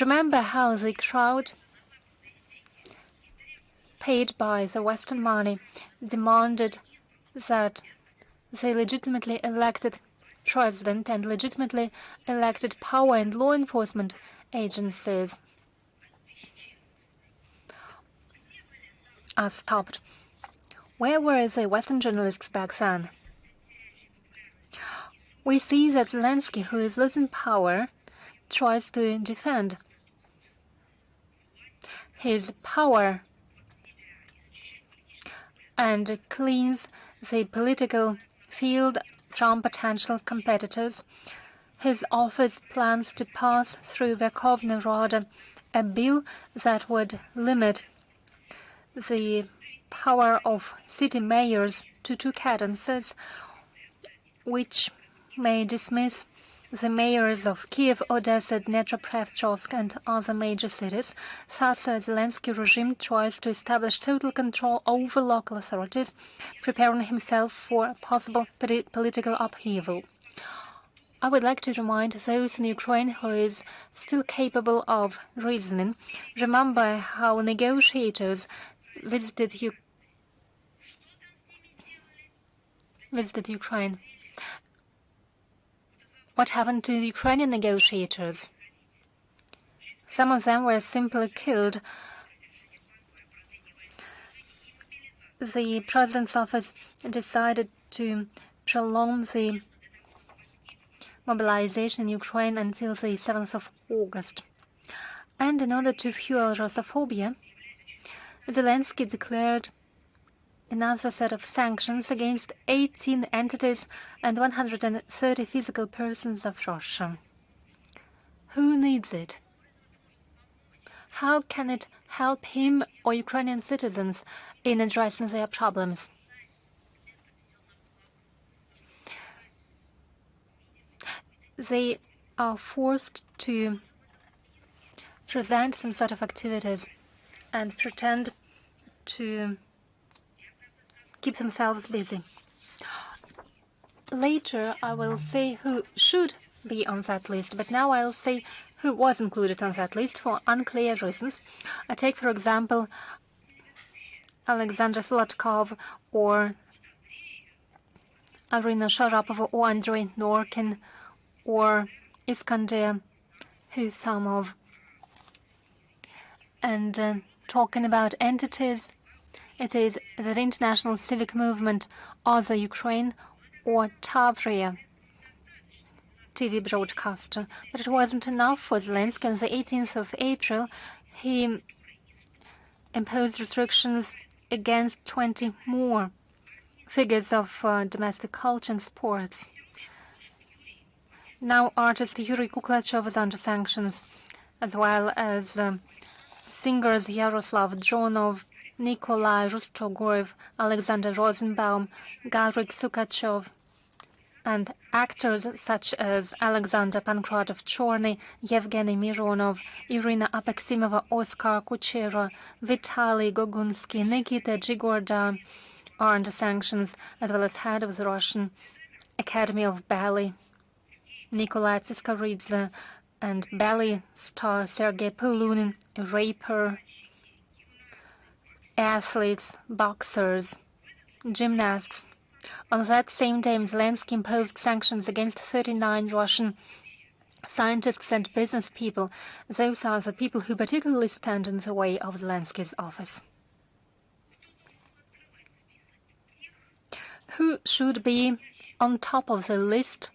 Remember how the crowd, paid by the Western money, demanded that the legitimately elected president and legitimately elected power and law enforcement agencies are stopped. Where were the Western journalists back then? We see that Zelensky, who is losing power, tries to defend his power and cleans the political field from potential competitors. His office plans to pass through Verkhovna Rada a bill that would limit the power of city mayors to 2 cadences, which may dismiss the mayors of Kyiv, Odessa, Dnepropetrovsk and other major cities. Thus, the Zelensky regime tries to establish total control over local authorities, preparing himself for possible political upheaval. I would like to remind those in Ukraine who is still capable of reasoning. Remember how negotiators visited Ukraine. What happened to the Ukrainian negotiators? Some of them were simply killed. The president's office decided to prolong the mobilization in Ukraine until the 7th of August. And in order to fuel Russophobia, Zelensky declared another set of sanctions against 18 entities and 130 physical persons of Russia. Who needs it? How can it help him or Ukrainian citizens in addressing their problems? They are forced to present some sort of activities and pretend to keep themselves busy. Later, I will say who should be on that list, but now I'll say who was included on that list for unclear reasons. I take, for example, Alexander Solotkov or Arina Sharapova or Andrei Norkin or Iskander Husamov. And talking about entities, it is the International Civic Movement, Other Ukraine, or Tavria TV broadcaster. But it wasn't enough for Zelensky. On the 18th of April, he imposed restrictions against 20 more figures of domestic culture and sports. Now artist Yuri Kuklachev is under sanctions, as well as singers Yaroslav Dronov, Nikolai Rustogorev, Alexander Rosenbaum, Garik Sukachev, and actors such as Alexander Pankratov-Chorny, Yevgeny Mironov, Irina Apeximova, Oskar Kuchera, Vitaly Gogunsky, Nikita Zhigorda are under sanctions, as well as head of the Russian Academy of Ballet, Nikolai Tsiskaridze, and ballet star Sergei Polunin, a raper, athletes, boxers, gymnasts. On that same day, Zelensky imposed sanctions against 39 Russian scientists and business people. Those are the people who particularly stand in the way of Zelensky's office. Who should be on top of the list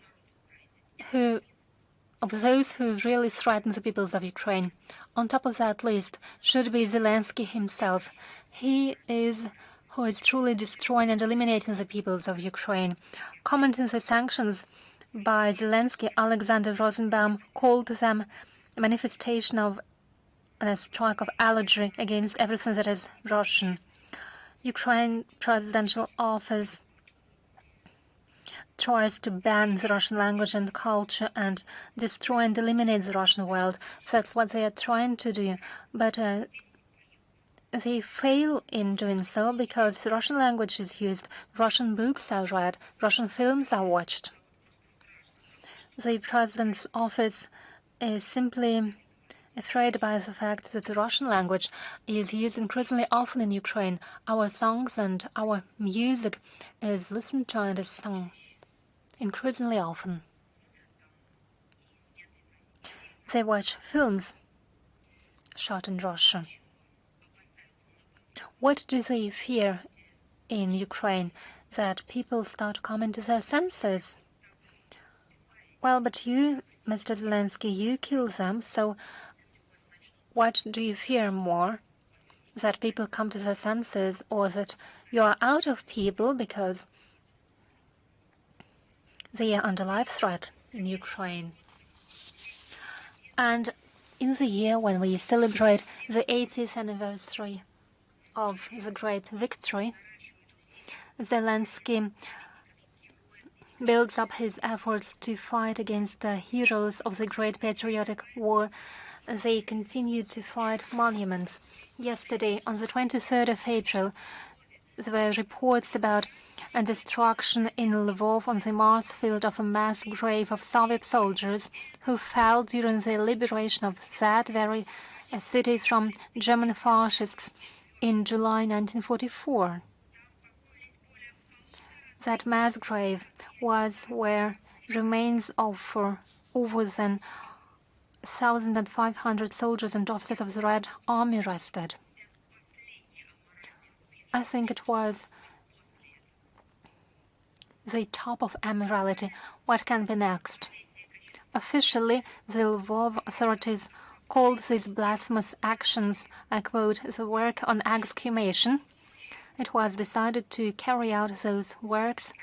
of those who really threaten the peoples of Ukraine? On top of that list should be Zelensky himself. He is who is truly destroying and eliminating the peoples of Ukraine. Commenting the sanctions by Zelensky, Alexander Rosenbaum called them a manifestation of a strike of allergy against everything that is Russian. Ukraine presidential office tries to ban the Russian language and culture and destroy and eliminate the Russian world. That's what they are trying to do. But they fail in doing so because the Russian language is used, Russian books are read, Russian films are watched. The president's office is simply afraid by the fact that the Russian language is used increasingly often in Ukraine. Our songs and our music is listened to and is sung increasingly often. They watch films shot in Russia. What do they fear in Ukraine? That people start coming to their senses? Well, but you, Mr. Zelensky, you kill them, so what do you fear more? That people come to their senses, or that you are out of people because they are under life threat in Ukraine? And in the year when we celebrate the 80th anniversary of the great victory, Zelensky builds up his efforts to fight against the heroes of the great patriotic war. They continue to fight monuments. Yesterday, on the 23rd of April, there were reports about a destruction in Lvov on the Mars field of a mass grave of Soviet soldiers who fell during the liberation of that very city from German fascists in July 1944. That mass grave was where remains of over than 1,500 soldiers and officers of the Red Army rested. I think it was the top of immorality. What can be next? Officially, the Lvov authorities called these blasphemous actions, I quote, the work on exhumation. It was decided to carry out those works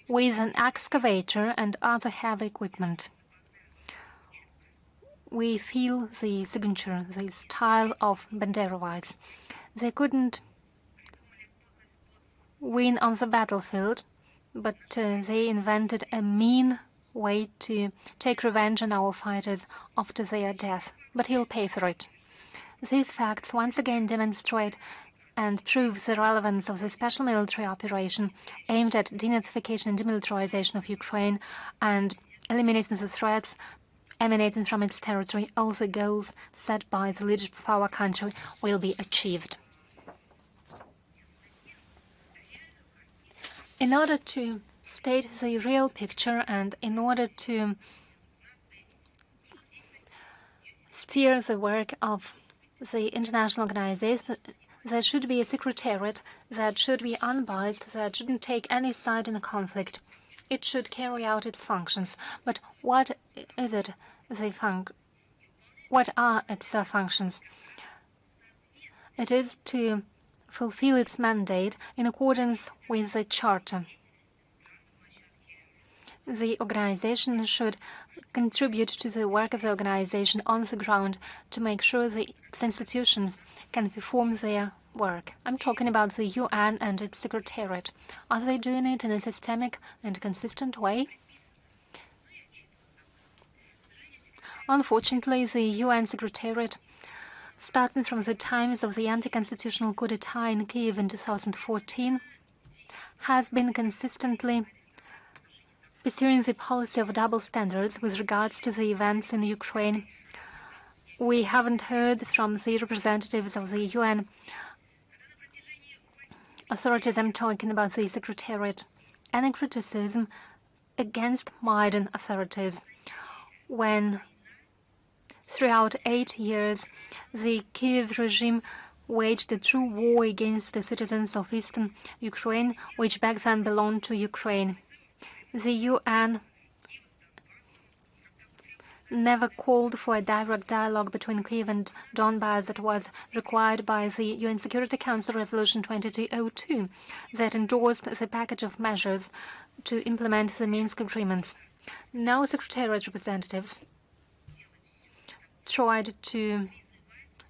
with an excavator and other heavy equipment. We feel the signature, the style of Banderovites. They couldn't win on the battlefield, but they invented a mean way to take revenge on our fighters after their death. But he'll pay for it. These facts once again demonstrate and prove the relevance of the special military operation aimed at denazification and demilitarization of Ukraine and eliminating the threats emanating from its territory. All the goals set by the leadership of our country will be achieved. In order to state the real picture and in order to steer the work of the international organization, there should be a secretariat that should be unbiased, that shouldn't take any side in the conflict. It should carry out its functions. But what is it? What are its functions? It is to fulfill its mandate in accordance with the Charter. The organization should contribute to the work of the organization on the ground to make sure the institutions can perform their work. I'm talking about the UN and its secretariat. Are they doing it in a systemic and consistent way? Unfortunately, the UN secretariat, starting from the times of the anti-constitutional coup d'etat in Kyiv in 2014, has been consistently pursuing the policy of double standards with regards to the events in Ukraine. We haven't heard from the representatives of the UN authorities, I'm talking about the Secretariat, any criticism against Maidan authorities when throughout 8 years the Kyiv regime waged a true war against the citizens of eastern Ukraine, which back then belonged to Ukraine. The UN never called for a direct dialogue between Kyiv and Donbas that was required by the UN Security Council Resolution 2202 that endorsed the package of measures to implement the Minsk agreements. Now Secretariat representatives tried to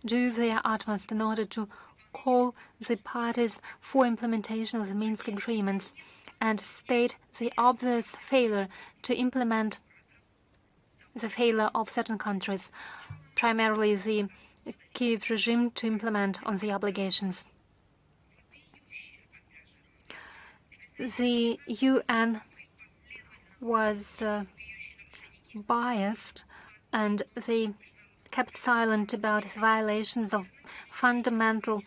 do their utmost in order to call the parties for implementation of the Minsk agreements and state the obvious failure to implement the failure of certain countries, primarily the Kyiv regime, to implement on the obligations. The UN was biased and they kept silent about his violations of fundamental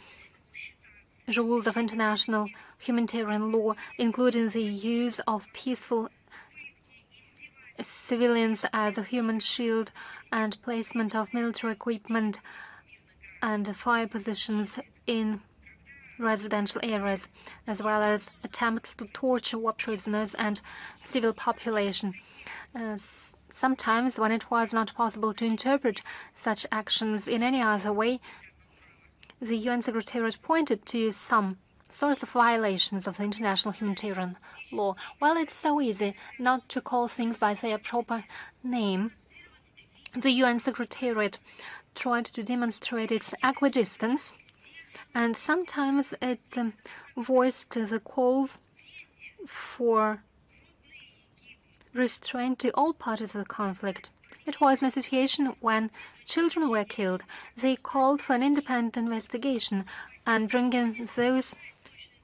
rules of international humanitarian law, including the use of peaceful civilians as a human shield and placement of military equipment and fire positions in residential areas, as well as attempts to torture war prisoners and civil population. Sometimes, when it was not possible to interpret such actions in any other way, the UN Secretariat pointed to some sorts of violations of the international humanitarian law. Well, it's so easy not to call things by their proper name. The UN Secretariat tried to demonstrate its equidistance, and sometimes it voiced the calls for restraint to all parties of the conflict. It was in a situation when children were killed. They called for an independent investigation and bringing those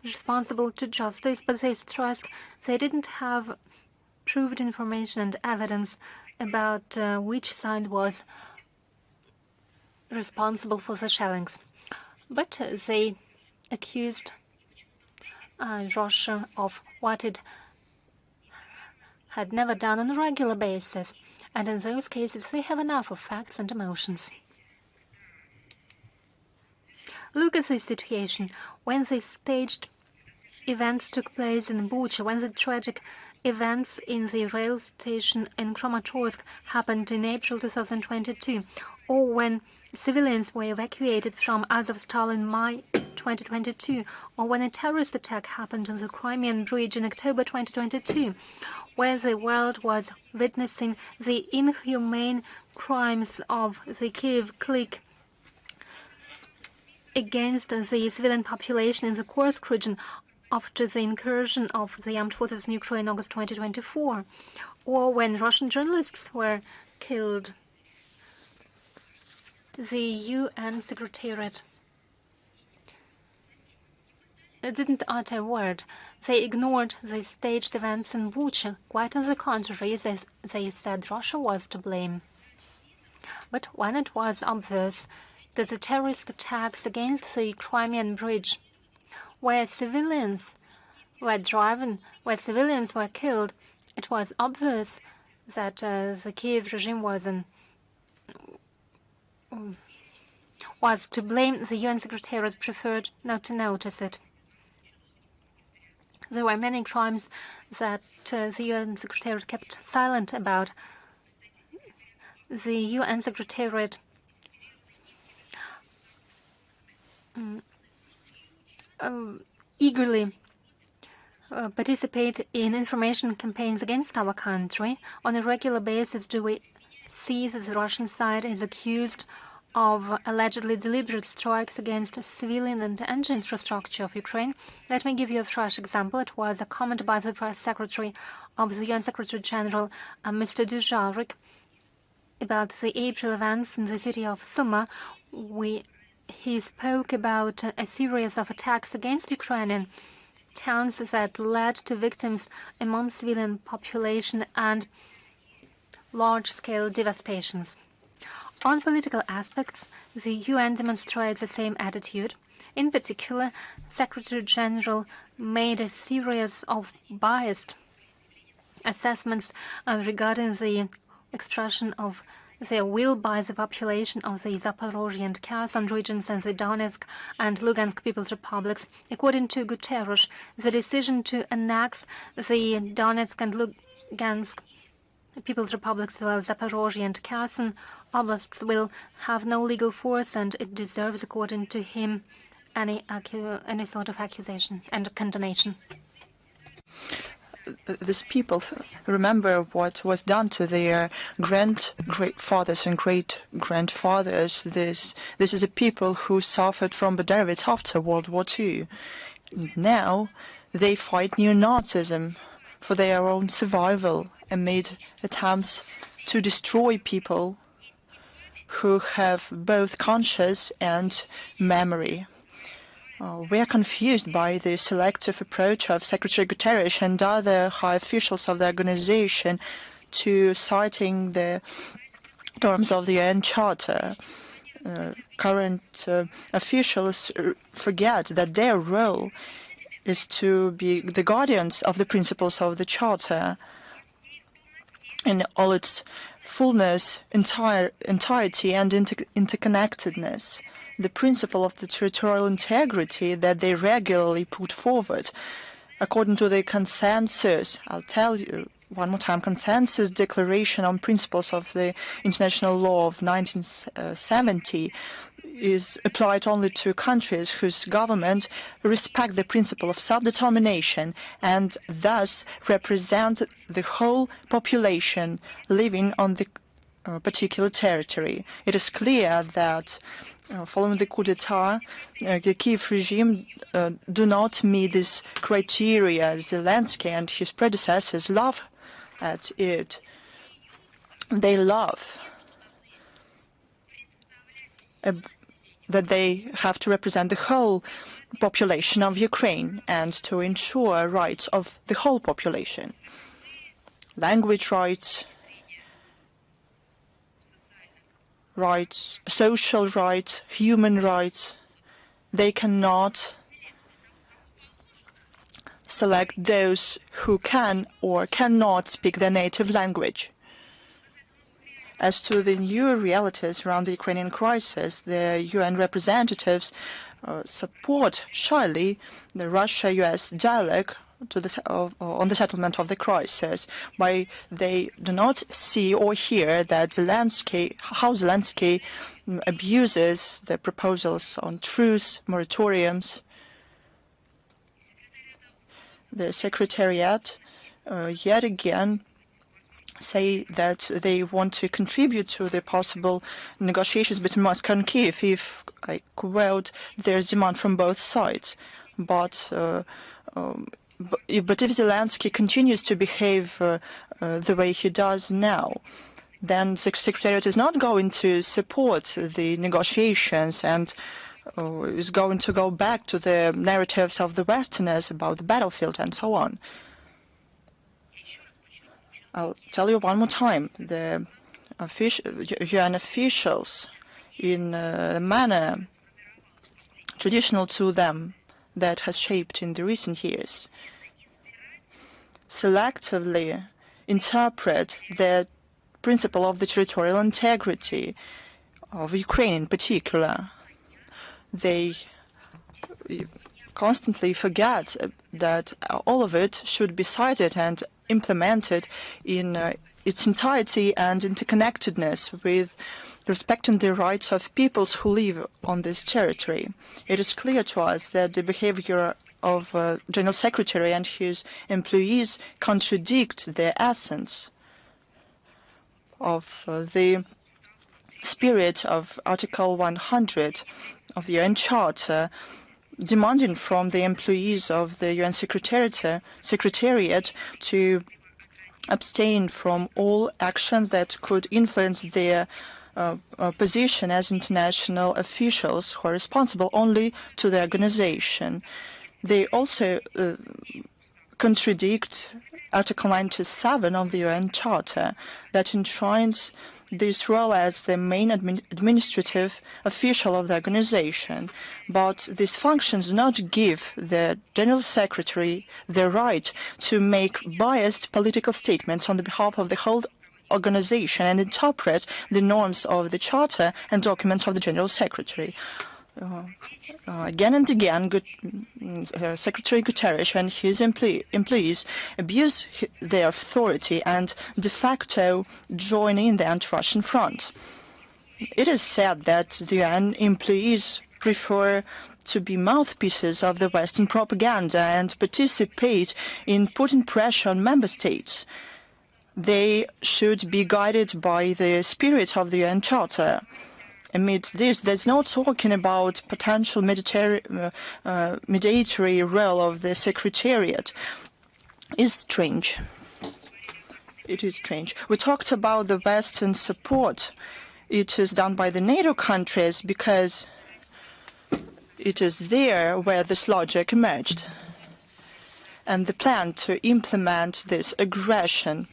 responsible to justice, but they stressed they didn't have proved information and evidence about which side was responsible for the shellings. But they accused Russia of what it had never done on a regular basis, and in those cases they have enough of facts and emotions. Look at this situation. When the staged events took place in Bucha, when the tragic events in the rail station in Kramatorsk happened in April 2022, or when civilians were evacuated from Azovstal in May 2022, or when a terrorist attack happened on the Crimean Bridge in October 2022, where the world was witnessing the inhumane crimes of the Kyiv clique against the civilian population in the Kursk region after the incursion of the armed forces in Ukraine in August 2024, or when Russian journalists were killed. The UN Secretariat didn't utter a word. They ignored the staged events in Bucha. Quite on the contrary, they said Russia was to blame. But when it was obvious that the terrorist attacks against the Crimean Bridge, where civilians were killed, it was obvious that the Kyiv regime was to blame. The UN Secretariat preferred not to notice it. There were many crimes that the UN Secretariat kept silent about. The UN Secretariat eagerly participate in information campaigns against our country. On a regular basis, do we see that the Russian side is accused of allegedly deliberate strikes against civilian and energy infrastructure of Ukraine? Let me give you a fresh example. It was a comment by the press secretary of the UN Secretary General, Mr. Dujarric, about the April events in the city of Suma. He spoke about a series of attacks against Ukrainian towns that led to victims among civilian population and large-scale devastations. On political aspects, the UN demonstrates the same attitude. In particular, Secretary General made a series of biased assessments regarding the expression of their will by the population of the Zaporozhye and Kherson regions and the Donetsk and Lugansk People's Republics. According to Guterres, the decision to annex the Donetsk and Lugansk People's Republics, as well as Zaporozhye and Kherson oblasts, will have no legal force, and it deserves, according to him, any sort of accusation and condemnation. These people remember what was done to their great-fathers and great-grandfathers. This is a people who suffered from Bombards after World War II. Now they fight neo-Nazism for their own survival and made attempts to destroy people who have both conscience and memory. We are confused by the selective approach of Secretary Guterres and other high officials of the organization to citing the terms of the UN Charter. Current officials forget that their role is to be the guardians of the principles of the Charter in all its fullness, entirety and interconnectedness. The principle of the territorial integrity that they regularly put forward, according to the consensus, I'll tell you one more time, consensus declaration on principles of the international law of 1970 is applied only to countries whose government respect the principle of self-determination and thus represent the whole population living on the particular territory. It is clear that following the coup d'etat, the Kyiv regime do not meet this criteria. Zelensky and his predecessors laugh at it. They laugh that they have to represent the whole population of Ukraine and to ensure rights of the whole population. Language rights, social rights, human rights, they cannot select those who can or cannot speak their native language. As to the new realities around the Ukrainian crisis, the UN representatives support shyly the Russia-US dialogue on the settlement of the crisis, but they do not see or hear that how Zelensky abuses the proposals on truce, moratoriums. The Secretariat yet again say that they want to contribute to the possible negotiations between Moscow and Kyiv if, I quote, there's demand from both sides. But if Zelensky continues to behave the way he does now, then the Secretariat is not going to support the negotiations and is going to go back to the narratives of the Westerners about the battlefield and so on. I'll tell you one more time, the UN officials, in a manner traditional to them that has shaped in the recent years, selectively interpret the principle of the territorial integrity of Ukraine in particular. They constantly forget that all of it should be cited and implemented in its entirety and interconnectedness with respecting the rights of peoples who live on this territory. It is clear to us that the behavior of General Secretary and his employees contradict the essence of the spirit of Article 100 of the UN Charter, demanding from the employees of the UN Secretariat to abstain from all actions that could influence their position as international officials who are responsible only to the organization. They also contradict Article 97 of the UN Charter that enshrines this role as the main administrative official of the organization. But these functions do not give the General Secretary the right to make biased political statements on the behalf of the whole organization and interpret the norms of the Charter and documents of the General Secretary. Again and again, Secretary Guterres and his employees abuse their authority and de facto join in the anti-Russian front. It is said that the UN employees prefer to be mouthpieces of the Western propaganda and participate in putting pressure on member states. They should be guided by the spirit of the UN Charter. Amid this, there's no talking about potential mediatory role of the Secretariat. It's strange. It is strange. We talked about the Western support. It is done by the NATO countries because it is there where this logic emerged. And the plan to implement this aggression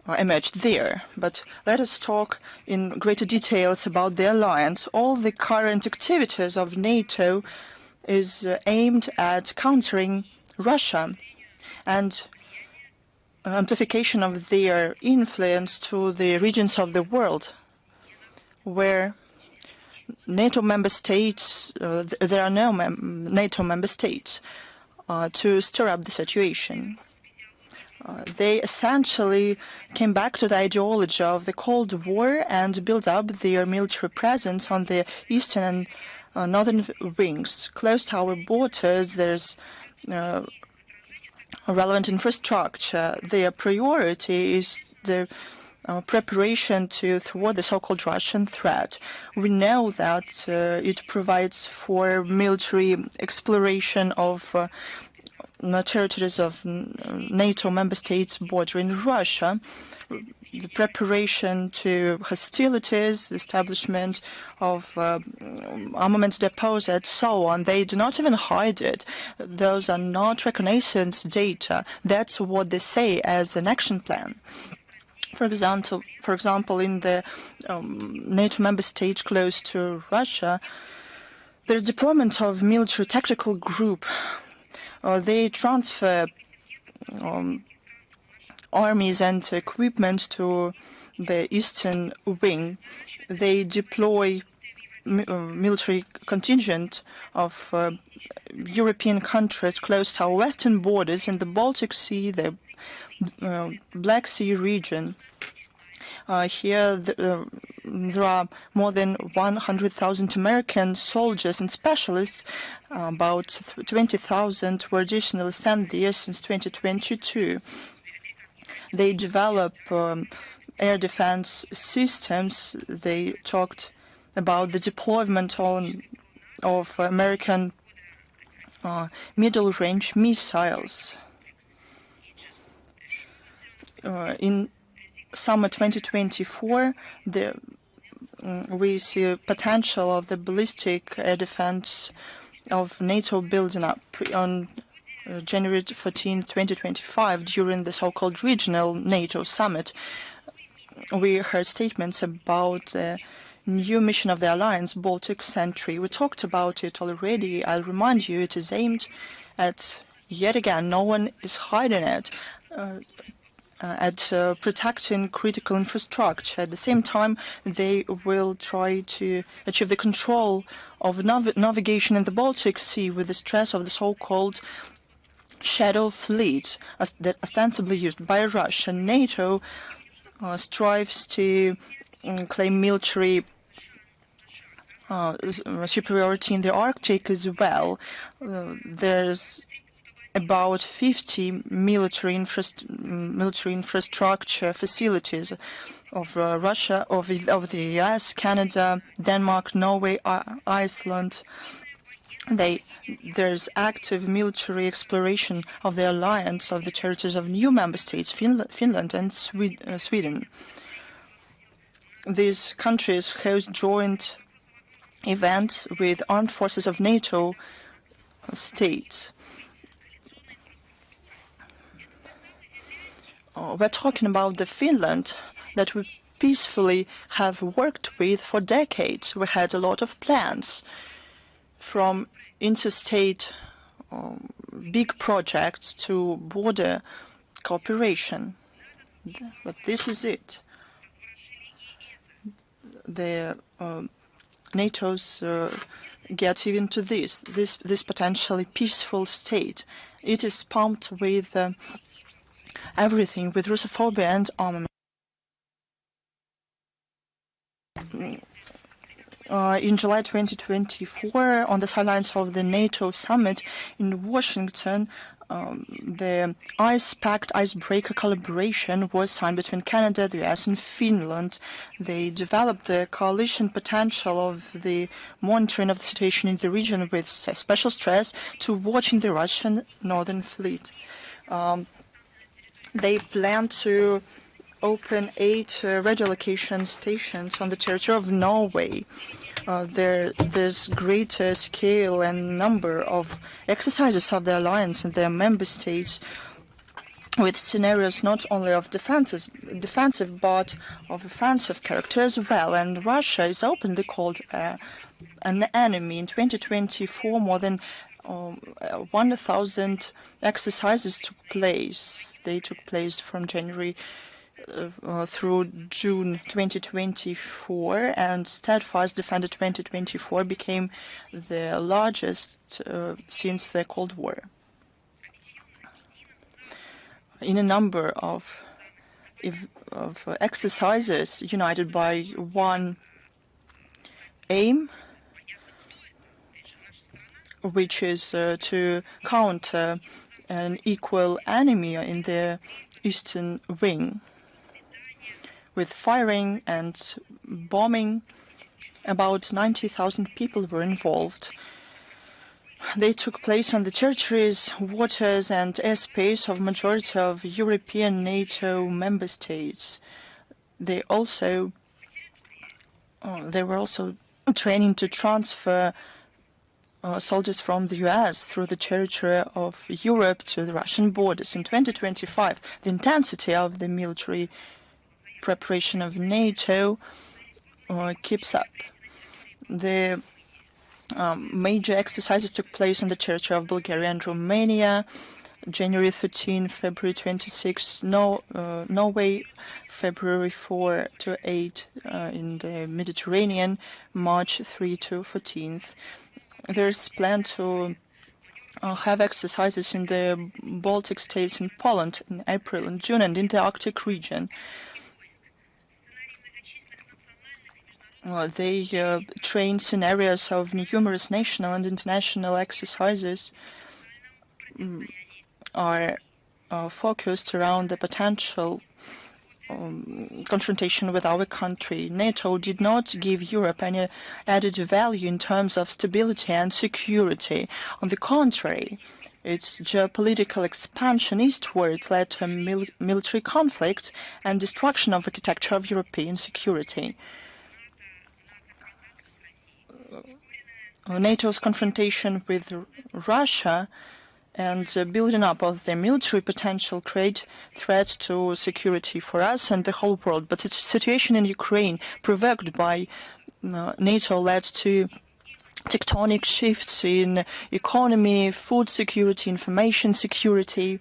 emerged there. But let us talk in greater details about the alliance. All the current activities of NATO is aimed at countering Russia and amplification of their influence to the regions of the world where NATO member states, there are no NATO member states, to stir up the situation. They essentially came back to the ideology of the Cold War and built up their military presence on the eastern and northern wings. Close to our borders, there's relevant infrastructure. Their priority is the preparation to thwart the so-called Russian threat. We know that it provides for military exploration of territories of NATO member states bordering Russia, the preparation to hostilities, establishment of armament deposits, so on. They do not even hide it. Those are not reconnaissance data. That's what they say as an action plan. For example, in the NATO member states close to Russia, there's deployment of military tactical group. They transfer armies and equipment to the eastern wing. They deploy military contingent of European countries close to our western borders in the Baltic Sea, the Black Sea region. Here there are more than 100,000 American soldiers and specialists. About 20,000 were additionally sent there since 2022. They develop air defense systems. They talked about the deployment of American middle-range missiles. In summer 2024, we see potential of the ballistic air defense of NATO building up on January 14, 2025, during the so-called regional NATO summit. We heard statements about the new mission of the alliance, Baltic Sentry. We talked about it already. I'll remind you, it is aimed at, yet again, no one is hiding it, at protecting critical infrastructure. At the same time, they will try to achieve the control of navigation in the Baltic Sea with the stress of the so-called shadow fleet that ostensibly used by Russia. NATO strives to claim military superiority in the Arctic as well. There's about 50 military infrastructure facilities of Russia, of the US, Canada, Denmark, Norway, Iceland. There's active military exploration of the alliance of the territories of new member states, Finland and Sweden. These countries host joint events with armed forces of NATO states. We're talking about the Finland that we peacefully have worked with for decades. We had a lot of plans, from interstate big projects to border cooperation. But this is it. The NATO's get even to this potentially peaceful state. It is pumped with everything, with Russophobia and armament. In July 2024, on the sidelines of the NATO summit in Washington, the Ice-Pact Icebreaker collaboration was signed between Canada, the US, and Finland. They developed the coalition potential of the monitoring of the situation in the region with special stress to watching the Russian Northern Fleet. They plan to open 8 radio location stations on the territory of Norway. There's greater scale and number of exercises of the alliance and their member states with scenarios not only of defensive but of offensive character as well. And Russia is openly called an enemy. In 2024, more than 1,000 exercises took place. They took place from January through June 2024, and Steadfast Defender 2024 became the largest since the Cold War. In a number of exercises united by one aim, which is to counter an equal enemy in the eastern wing. With firing and bombing, about 90,000 people were involved. They took place on the territories, waters and airspace of majority of European NATO member states. They were also training to transfer soldiers from the US through the territory of Europe to the Russian borders. In 2025, the intensity of the military preparation of NATO keeps up. The major exercises took place on the territory of Bulgaria and Romania, January 13, February 26, Norway, February 4 to 8 in the Mediterranean, March 3 to 14th. There's plan to have exercises in the Baltic states and Poland in April and June, and in the Arctic region. They train scenarios of numerous national and international exercises are focused around the potential confrontation with our country. NATO did not give Europe any added value in terms of stability and security. On the contrary, its geopolitical expansion eastwards led to a military conflict and destruction of architecture of European security. NATO's confrontation with Russia and building up of their military potential create threats to security for us and the whole world. But the situation in Ukraine, provoked by NATO, led to tectonic shifts in economy, food security, information security.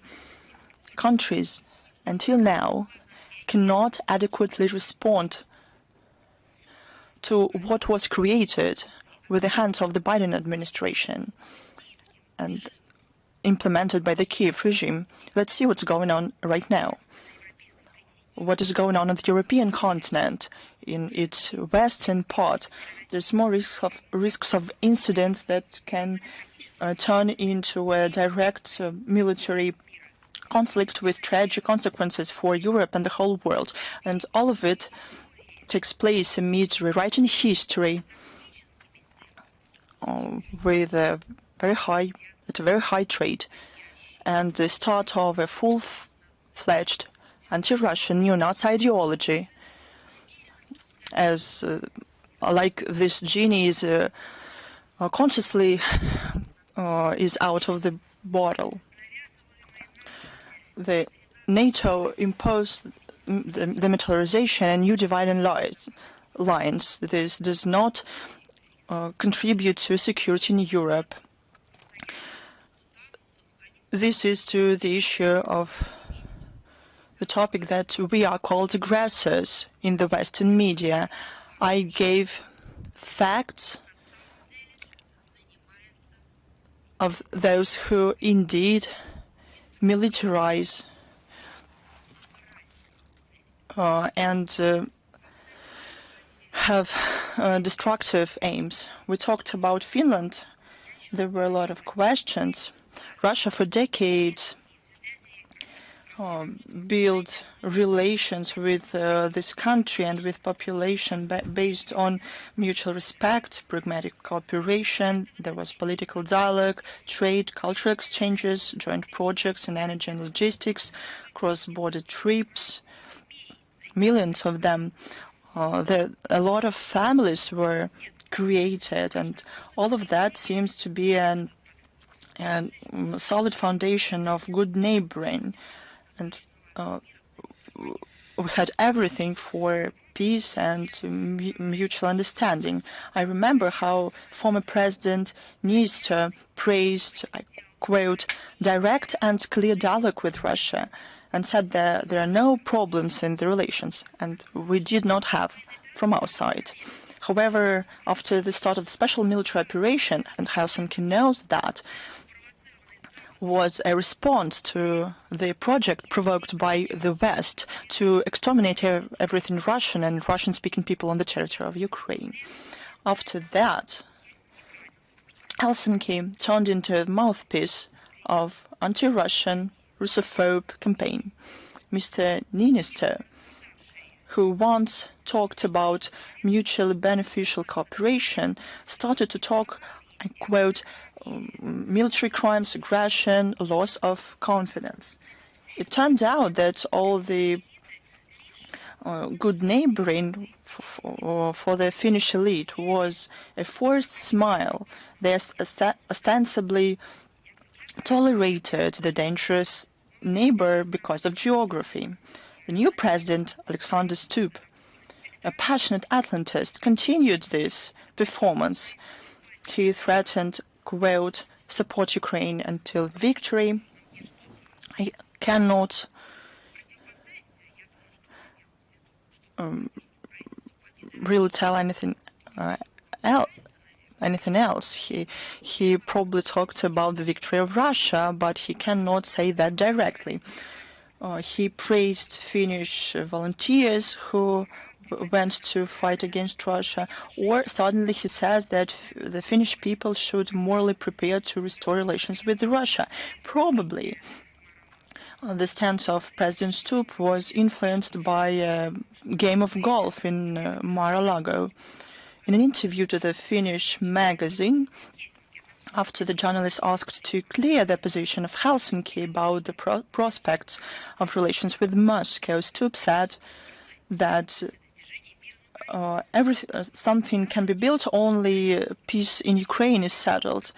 Countries, until now, cannot adequately respond to what was created with the hands of the Biden administration and implemented by the Kyiv regime. Let's see what's going on right now. What is going on the European continent in its western part? There's more risks of incidents that can turn into a direct military conflict with tragic consequences for Europe and the whole world. And all of it takes place amid rewriting history with a very high rate and the start of a full-fledged anti-Russian neo-Nazi ideology, as like this genie is consciously is out of the bottle. The NATO imposed the militarization and new dividing lines. This does not contribute to security in Europe. This is to the issue of the topic that we are called aggressors in the Western media. I gave facts of those who indeed militarize and have destructive aims. We talked about Finland. There were a lot of questions. Russia for decades built relations with this country and with population based on mutual respect, pragmatic cooperation. There was political dialogue, trade, cultural exchanges, joint projects in energy and logistics, cross-border trips, millions of them. A lot of families were created, and all of that seems to be a solid foundation of good neighboring. and we had everything for peace and mutual understanding. I remember how former President Niinistö praised, I quote, direct and clear dialogue with Russia, and said that there are no problems in the relations, and we did not have from our side. However, after the start of the special military operation, and Helsinki knows that, was a response to the project provoked by the West to exterminate everything Russian and Russian-speaking people on the territory of Ukraine. After that, Helsinki turned into a mouthpiece of anti-Russian, Russophobe campaign. Mr. Niinistö, who once talked about mutually beneficial cooperation, started to talk, I quote, military crimes, aggression, loss of confidence. It turned out that all the good neighboring for the Finnish elite was a forced smile. They ostensibly tolerated the dangerous neighbor because of geography. The new president, Alexander Stubb, a passionate Atlantist, continued this performance. He threatened, quote, support Ukraine until victory. I cannot really tell anything else. He probably talked about the victory of Russia, but he cannot say that directly. He praised Finnish volunteers who went to fight against Russia, or suddenly he says that the Finnish people should morally prepare to restore relations with Russia. Probably the stance of President Stubb was influenced by a game of golf in Mar-a-Lago. In an interview to the Finnish magazine, after the journalist asked to clear the position of Helsinki about the prospects of relations with Moscow, Stubb said that something can be built only peace in Ukraine is settled.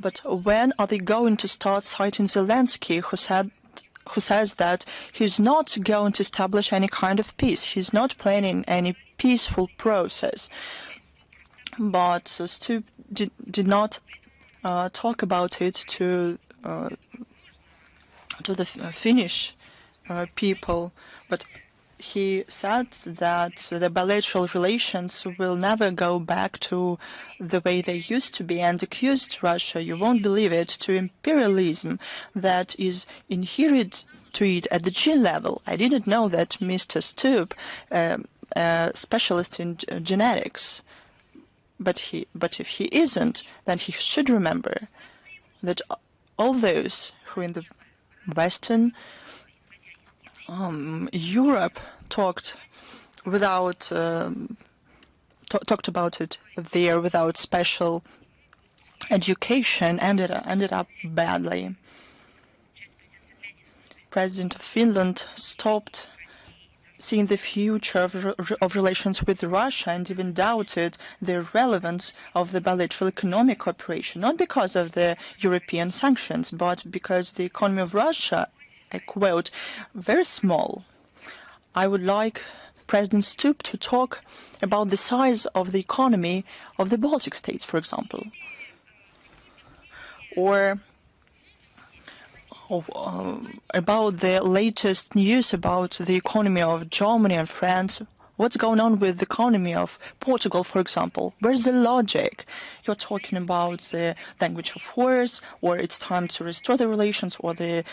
But when are they going to start citing Zelensky, who says that he's not going to establish any kind of peace? He's not planning any peaceful process. But Stubb did not talk about it to the Finnish people, but he said that the bilateral relations will never go back to the way they used to be, and accused Russia, you won't believe it, to imperialism that is inherent to it at the gene level. I didn't know that Mr. Stubb, a specialist in genetics, but if he isn't, then he should remember that all those who in the Western Europe talked about it there without special education ended up badly. President of Finland stopped seeing the future of relations with Russia and even doubted the relevance of the bilateral economic cooperation, not because of the European sanctions, but because the economy of Russia, I quote, very small. I would like President Stubb to talk about the size of the economy of the Baltic states, for example, or about the latest news about the economy of Germany and France. What's going on with the economy of Portugal, for example? Where's the logic? You're talking about the language of wars, or it's time to restore the relations, or the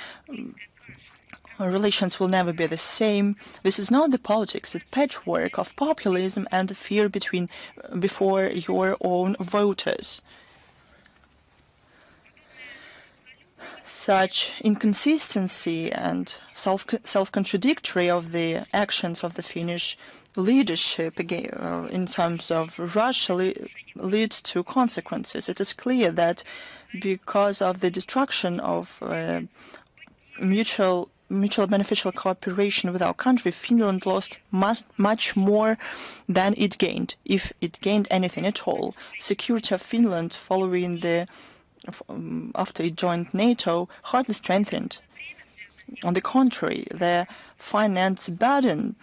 relations will never be the same. This is not the politics, it's patchwork of populism and the fear before your own voters. Such inconsistency and self-contradictory of the actions of the Finnish leadership in terms of Russia leads to consequences. It is clear that because of the destruction of mutual beneficial cooperation with our country, Finland lost much more than it gained, if it gained anything at all. Security of Finland following after it joined NATO hardly strengthened. On the contrary, their finance burden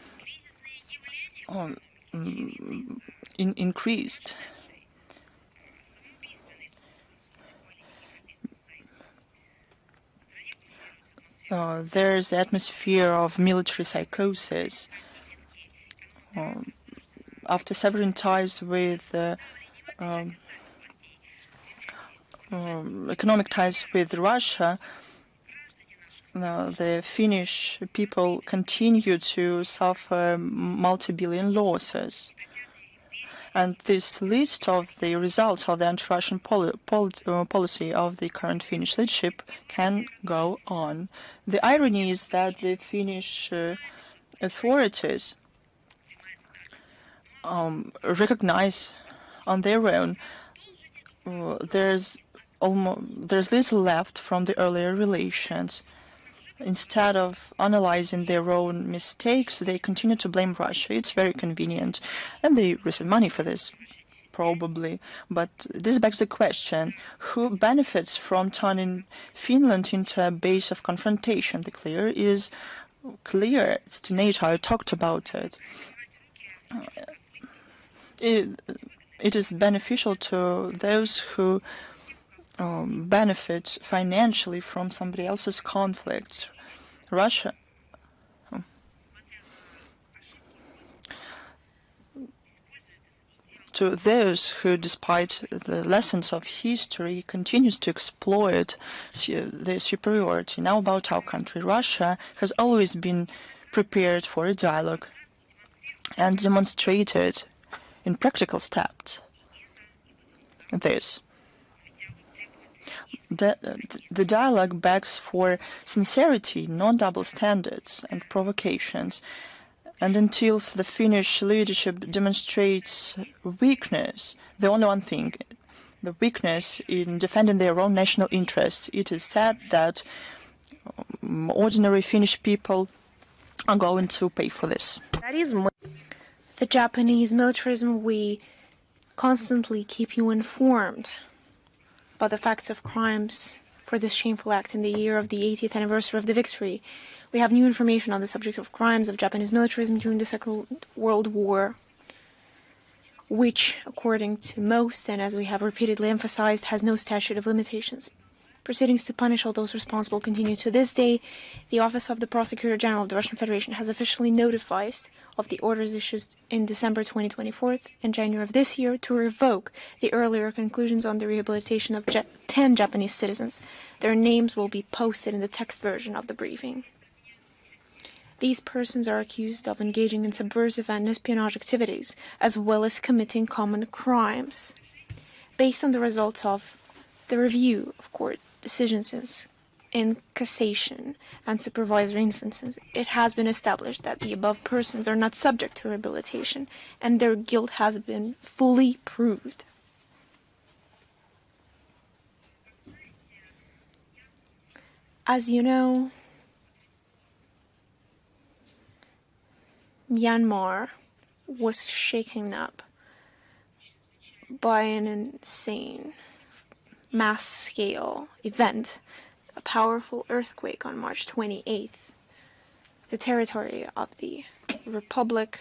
increased. There's an atmosphere of military psychosis. After severing ties with economic ties with Russia, the Finnish people continue to suffer multi-billion losses. And this list of the results of the anti-Russian policy of the current Finnish leadership can go on. The irony is that the Finnish authorities recognize on their own there's little left from the earlier relations. Instead of analyzing their own mistakes, they continue to blame Russia. It's very convenient, and they receive money for this, probably. But this begs the question, who benefits from turning Finland into a base of confrontation? The clear is clear. It's to NATO. I talked about it. It is beneficial to those who benefit financially from somebody else's conflicts. Russia. To those who, despite the lessons of history, continues to exploit their superiority. Now about our country. Russia has always been prepared for a dialogue and demonstrated in practical steps this. The dialogue begs for sincerity, not double standards and provocations. And until the Finnish leadership demonstrates weakness, the only one thing, the weakness in defending their own national interest, it is said that ordinary Finnish people are going to pay for this. The Japanese militarism, we constantly keep you informed about the facts of crimes for this shameful act in the year of the 80th anniversary of the victory. We have new information on the subject of crimes of Japanese militarism during the Second World War, which, according to most, and as we have repeatedly emphasized, has no statute of limitations. Proceedings to punish all those responsible continue to this day. The Office of the Prosecutor General of the Russian Federation has officially notified of the orders issued in December 2024 and January of this year to revoke the earlier conclusions on the rehabilitation of 10 Japanese citizens. Their names will be posted in the text version of the briefing. These persons are accused of engaging in subversive and espionage activities, as well as committing common crimes. Based on the results of the review of court decisions in cassation and supervisory instances, it has been established that the above persons are not subject to rehabilitation, and their guilt has been fully proved. As you know, Myanmar was shaken up by an insane mass-scale event, a powerful earthquake on March 28th. The territory of the Republic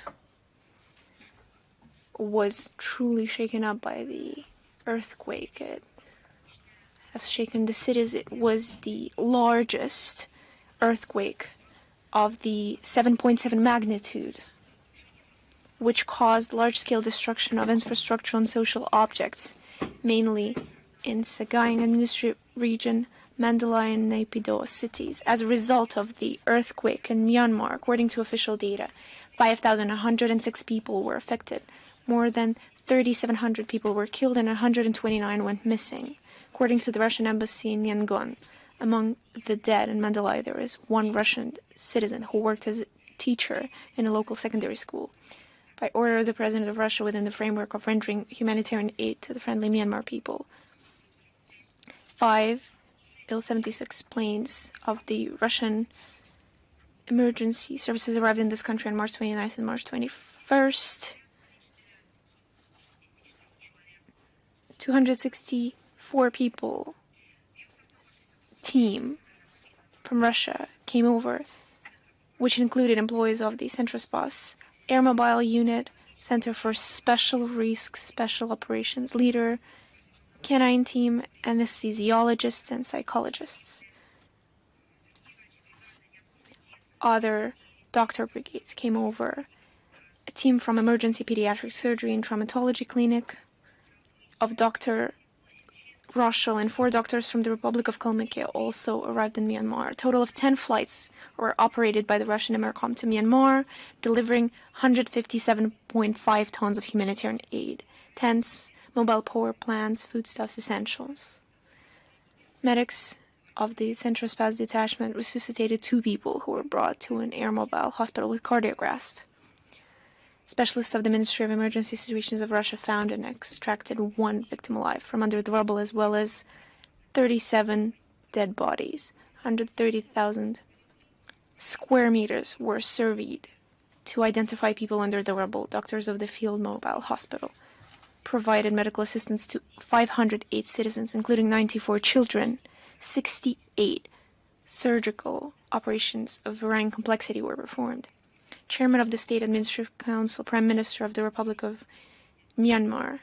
was truly shaken up by the earthquake. It has shaken the cities. It was the largest earthquake of the 7.7 magnitude, which caused large-scale destruction of infrastructural and social objects, mainly in Sagaing administrative region, Mandalay and Naypyidaw cities. As a result of the earthquake in Myanmar, according to official data, 5,106 people were affected. More than 3,700 people were killed and 129 went missing. According to the Russian embassy in Yangon, among the dead in Mandalay, there is one Russian citizen who worked as a teacher in a local secondary school. By order of the President of Russia, within the framework of rendering humanitarian aid to the friendly Myanmar people, 5 Il-76 planes of the Russian emergency services arrived in this country on March 29th and March 21st. 264 people team from Russia came over, which included employees of the Centrospas Air Mobile Unit, Center for Special Risks, Special Operations Leader, Canine Team, anesthesiologists, and psychologists. Other doctor brigades came over, a team from Emergency Pediatric Surgery and Traumatology Clinic of Dr. Roshel and 4 doctors from the Republic of Kalmykia also arrived in Myanmar. A total of 10 flights were operated by the Russian Emircom to Myanmar, delivering 157.5 tons of humanitarian aid, tents, mobile power plants, foodstuffs, essentials. Medics of the Centrospas detachment resuscitated 2 people who were brought to an air mobile hospital with cardiac arrest. Specialists of the Ministry of Emergency Situations of Russia found and extracted 1 victim alive from under the rubble, as well as 37 dead bodies. 130,000 square meters were surveyed to identify people under the rubble. Doctors of the field mobile hospital provided medical assistance to 508 citizens, including 94 children. 68 surgical operations of varying complexity were performed. Chairman of the State Administrative Council, Prime Minister of the Republic of Myanmar,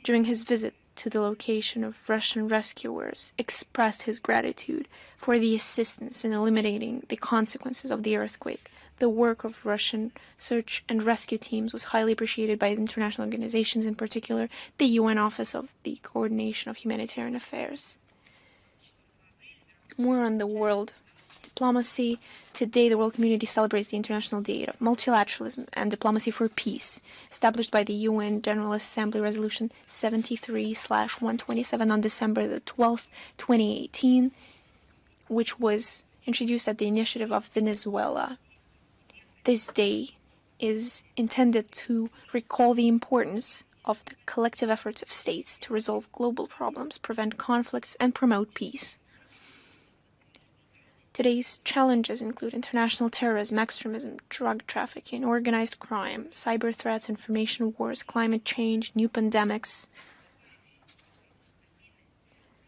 during his visit to the location of Russian rescuers, expressed his gratitude for the assistance in eliminating the consequences of the earthquake. The work of Russian search and rescue teams was highly appreciated by international organizations, in particular the UN Office of the Coordination of Humanitarian Affairs. More on the world diplomacy. Today, the world community celebrates the International Day of Multilateralism and Diplomacy for Peace, established by the UN General Assembly Resolution 73/127 on December the 12th, 2018, which was introduced at the initiative of Venezuela. This day is intended to recall the importance of the collective efforts of states to resolve global problems, prevent conflicts, and promote peace. Today's challenges include international terrorism, extremism, drug trafficking, organized crime, cyber threats, information wars, climate change, new pandemics.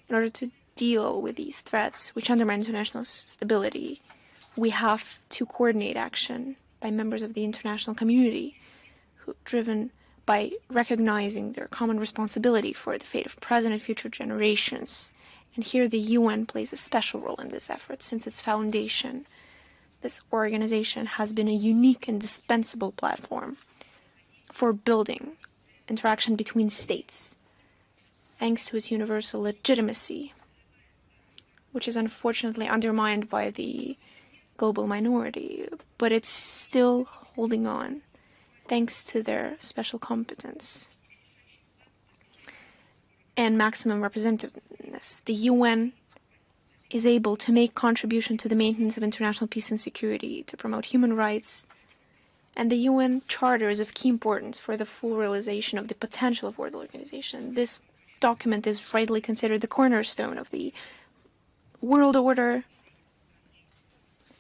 In order to deal with these threats, which undermine international stability, we have to coordinate action by members of the international community, driven by recognizing their common responsibility for the fate of present and future generations. And here the UN plays a special role in this effort since its foundation. This organization has been a unique and indispensable platform for building interaction between states, thanks to its universal legitimacy, which is unfortunately undermined by the global minority, but it's still holding on thanks to their special competence and maximum representativeness. The UN is able to make contribution to the maintenance of international peace and security, to promote human rights, and the UN Charter is of key importance for the full realization of the potential of world organization. This document is rightly considered the cornerstone of the world order.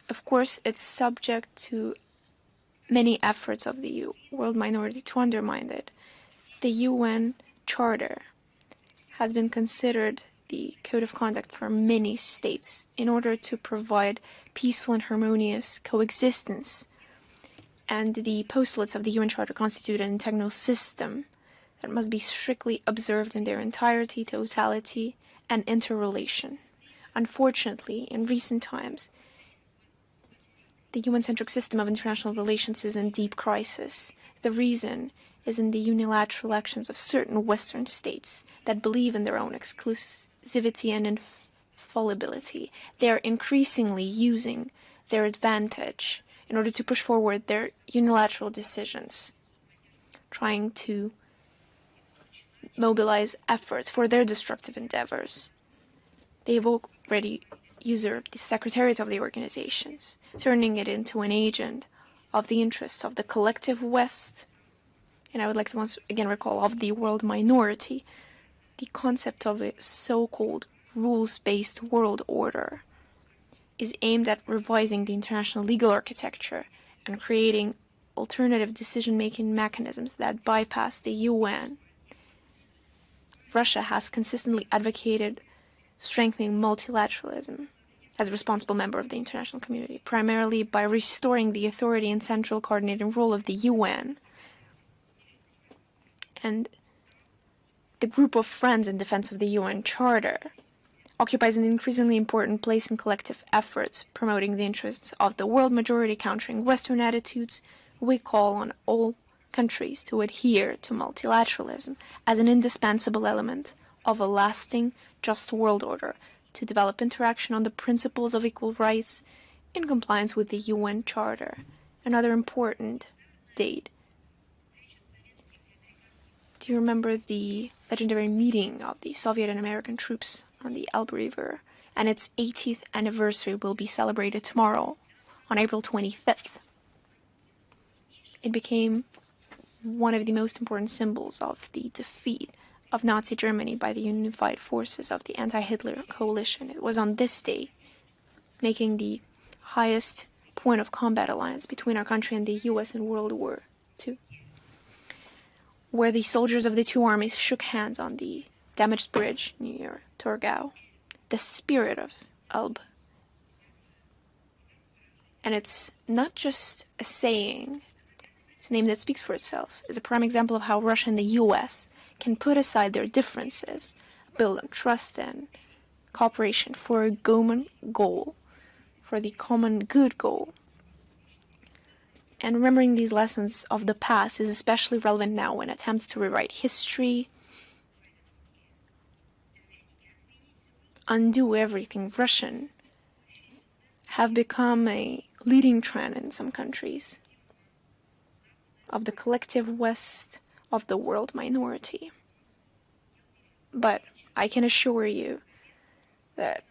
Of course, it's subject to many efforts of the world minority to undermine it. The UN Charter has been considered the code of conduct for many states in order to provide peaceful and harmonious coexistence. And the postulates of the UN Charter constitute an integral system that must be strictly observed in their entirety, totality, and interrelation. Unfortunately, in recent times, the UN-centric system of international relations is in deep crisis. The reason is in the unilateral actions of certain Western states that believe in their own exclusivity and infallibility. They are increasingly using their advantage in order to push forward their unilateral decisions, trying to mobilize efforts for their destructive endeavors. They have already usurped the secretariat of the organizations, turning it into an agent of the interests of the collective West, and I would like to once again recall of the world minority. The concept of a so-called rules-based world order is aimed at revising the international legal architecture and creating alternative decision-making mechanisms that bypass the UN. Russia has consistently advocated strengthening multilateralism as a responsible member of the international community, primarily by restoring the authority and central coordinating role of the UN and the group of friends in defense of the UN Charter occupies an increasingly important place in collective efforts promoting the interests of the world majority, countering Western attitudes. We call on all countries to adhere to multilateralism as an indispensable element of a lasting, just world order, to develop interaction on the principles of equal rights in compliance with the UN Charter. Another important date. Do you remember the legendary meeting of the Soviet and American troops on the Elbe River? And its 80th anniversary will be celebrated tomorrow, on April 25th. It became one of the most important symbols of the defeat of Nazi Germany by the unified forces of the anti-Hitler coalition. It was on this day, making the highest point of combat alliance between our country and the US in World War II, where the soldiers of the two armies shook hands on the damaged bridge near Torgau, the spirit of Elbe. And it's not just a saying, it's a name that speaks for itself. It's a prime example of how Russia and the US can put aside their differences, build on trust and cooperation for a common goal, for the common good goal. And remembering these lessons of the past is especially relevant now when attempts to rewrite history, undo everything Russian, have become a leading trend in some countries of the collective West of the world minority. But I can assure you that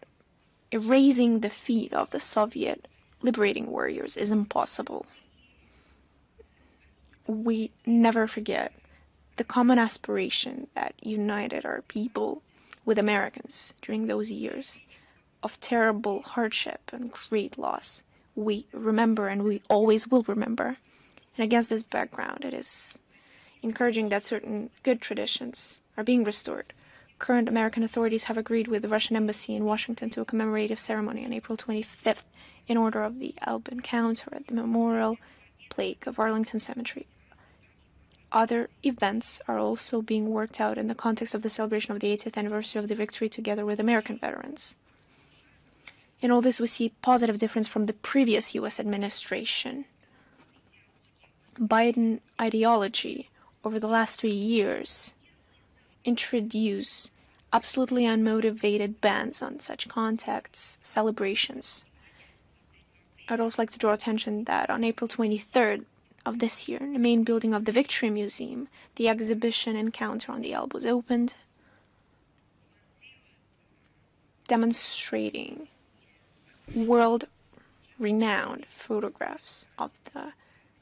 erasing the feat of the Soviet liberating warriors is impossible. We never forget the common aspiration that united our people with Americans during those years of terrible hardship and great loss. We remember, and we always will remember. And against this background, it is encouraging that certain good traditions are being restored. Current American authorities have agreed with the Russian embassy in Washington to a commemorative ceremony on April 25th in honor of the Elbe encounter at the memorial plaque of Arlington Cemetery. Other events are also being worked out in the context of the celebration of the 80th anniversary of the victory together with American veterans. In all this, we see positive difference from the previous U.S. administration. Biden ideology over the last 3 years introduced absolutely unmotivated bans on such contacts, celebrations. I'd also like to draw attention that on April 23rd of this year, in the main building of the Victory Museum, the exhibition Encounter on the Elbe was opened, demonstrating world-renowned photographs of the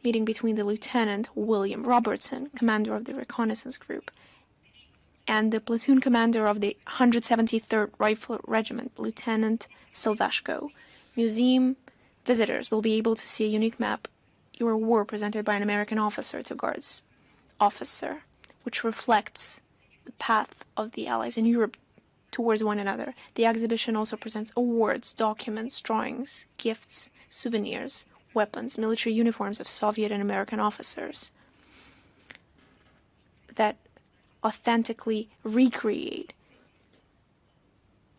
meeting between the Lieutenant William Robertson, commander of the reconnaissance group, and the platoon commander of the 173rd Rifle Regiment, Lieutenant Silvashko. Museum visitors will be able to see a unique map, Your War, presented by an American officer to Guards officer, which reflects the path of the Allies in Europe towards one another. The exhibition also presents awards, documents, drawings, gifts, souvenirs, weapons, military uniforms of Soviet and American officers that authentically recreate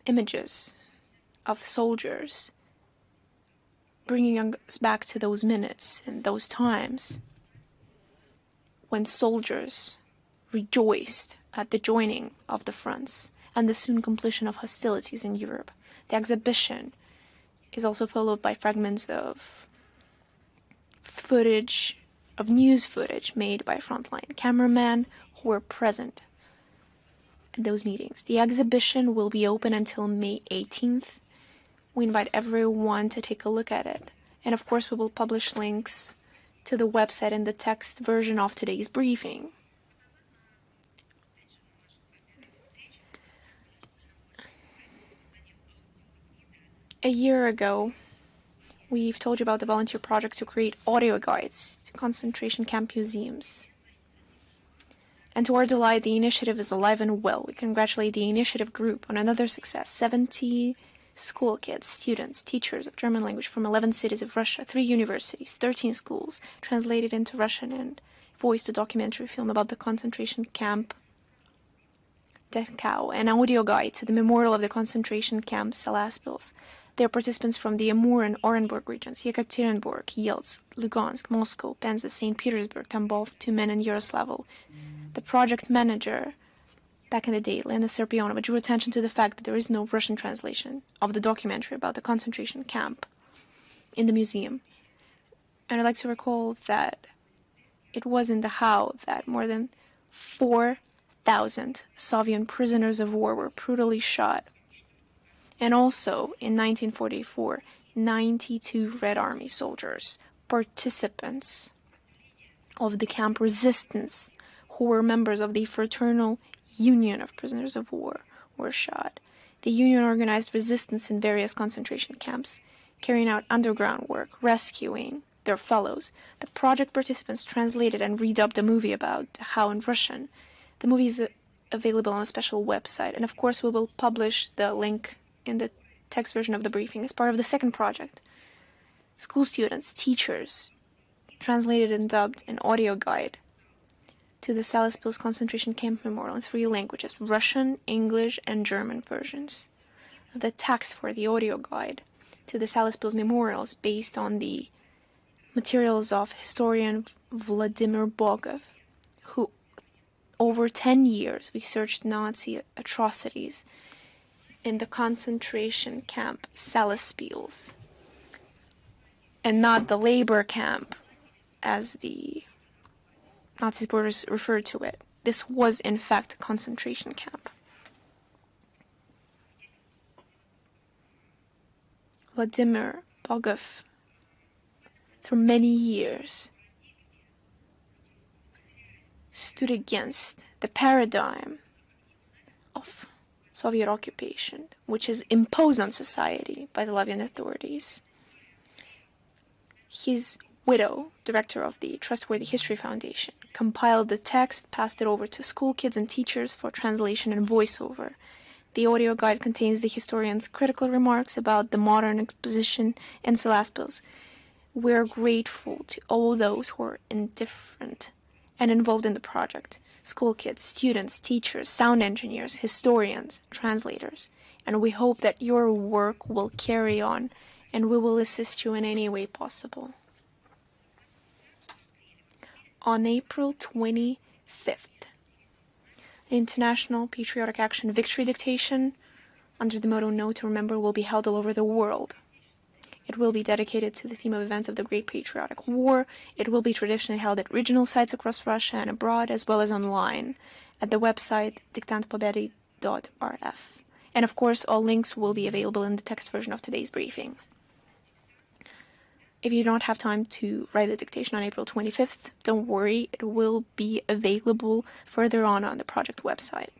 images of soldiers, bringing us back to those minutes and those times when soldiers rejoiced at the joining of the fronts and the soon completion of hostilities in Europe. The exhibition is also followed by fragments of news footage made by frontline cameramen who were present at those meetings. The exhibition will be open until May 18th. We invite everyone to take a look at it. And of course, we will publish links to the website and the text version of today's briefing. A year ago, we've told you about the volunteer project to create audio guides to concentration camp museums. And to our delight, the initiative is alive and well. We congratulate the initiative group on another success. 76 school kids, students, teachers of German language from 11 cities of Russia, 3 universities, 13 schools, translated into Russian and voiced a documentary film about the concentration camp Dachau, an audio guide to the memorial of the concentration camp Salaspils. There are participants from the Amur and Orenburg regions, Yekaterinburg, Yelts, Lugansk, Moscow, Penza, St. Petersburg, Tambov, Tyumen, and Yaroslavl. The project manager, back in the day, Lena Serpionova, drew attention to the fact that there is no Russian translation of the documentary about the concentration camp in the museum. And I'd like to recall that it was in Dachau that more than 4,000 Soviet prisoners of war were brutally shot. And also, in 1944, 92 Red Army soldiers, participants of the camp resistance, who were members of the Fraternal Union of Prisoners of War, were shot. The union organized resistance in various concentration camps, carrying out underground work, rescuing their fellows. The project participants translated and redubbed a movie about Dachau in Russian. The movie is available on a special website, and of course we will publish the link in the text version of the briefing as part of the second project. School students, teachers, translated and dubbed an audio guide to the Salaspils concentration camp memorial in 3 languages, Russian, English, and German versions. The text for the audio guide to the Salaspils memorials based on the materials of historian Vladimir Bogov, who over 10 years researched Nazi atrocities in the concentration camp Salaspils, and not the labor camp as the Nazi supporters referred to it. This was in fact a concentration camp. Vladimir Bogov, through many years, stood against the paradigm of Soviet occupation, which is imposed on society by the Latvian authorities. His widow, director of the Trustworthy History Foundation, compiled the text, passed it over to school kids and teachers for translation and voiceover. The audio guide contains the historian's critical remarks about the modern exposition in Salaspils. We're grateful to all those who are indifferent and involved in the project. School kids, students, teachers, sound engineers, historians, translators, and we hope that your work will carry on and we will assist you in any way possible. On April 25th, the International Patriotic Action Victory Dictation, under the motto "No to Remember," will be held all over the world. It will be dedicated to the theme of events of the Great Patriotic War. It will be traditionally held at regional sites across Russia and abroad, as well as online at the website diktantpobedi.rf. And of course, all links will be available in the text version of today's briefing. If you don't have time to write the dictation on April 25th, don't worry, it will be available further on the project website.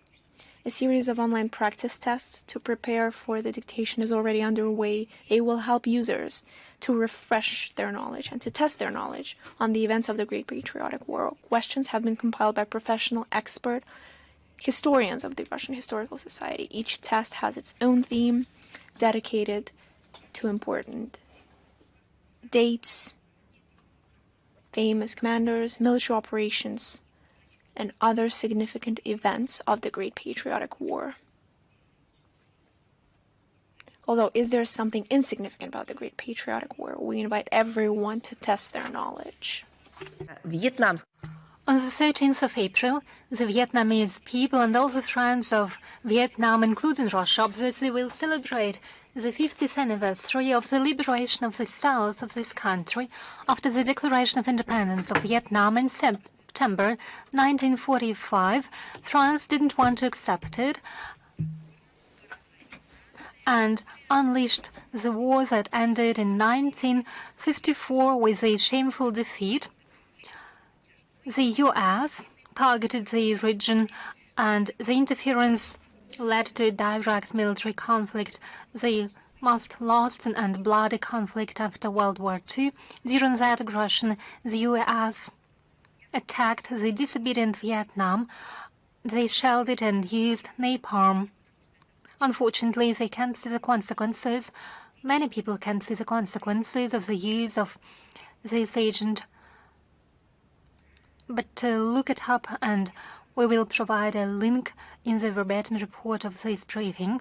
A series of online practice tests to prepare for the dictation is already underway. They will help users to refresh their knowledge and to test their knowledge on the events of the Great Patriotic War. Questions have been compiled by professional expert historians of the Russian Historical Society. Each test has its own theme dedicated to important dates, famous commanders, military operations, and other significant events of the Great Patriotic War. Although, is there something insignificant about the Great Patriotic War? We invite everyone to test their knowledge. On the 13th of April, the Vietnamese people and all the friends of Vietnam, including Russia, obviously will celebrate the 50th anniversary of the liberation of the south of this country after the declaration of independence of Vietnam in September 1945. France didn't want to accept it and unleashed the war that ended in 1954 with a shameful defeat. The US targeted the region, and the interference led to a direct military conflict, the most lost and bloody conflict after World War II. During that aggression, the US attacked the disobedient Vietnam. They shelled it and used napalm Unfortunately, they can't see the consequences. Many people can't see the consequences of the use of this agent. But look it up, and we will provide a link in the verbatim report of this briefing.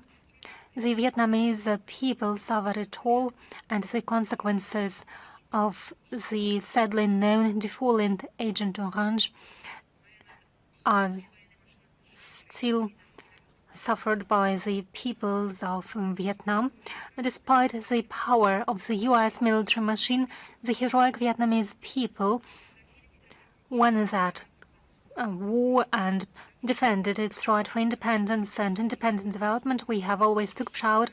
The Vietnamese people suffer it all, and the consequences of the sadly known defoliant Agent Orange are still suffered by the peoples of Vietnam. Despite the power of the US military machine, the heroic Vietnamese people won that war and defended its right for independence and independent development. We have always took proud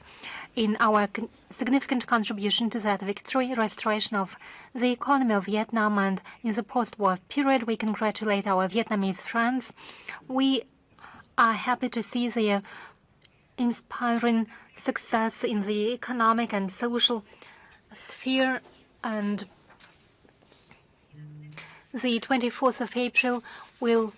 in our significant contribution to that victory, restoration of the economy of Vietnam, and in the post-war period, we congratulate our Vietnamese friends. We are happy to see their inspiring success in the economic and social sphere, and the 24th of April will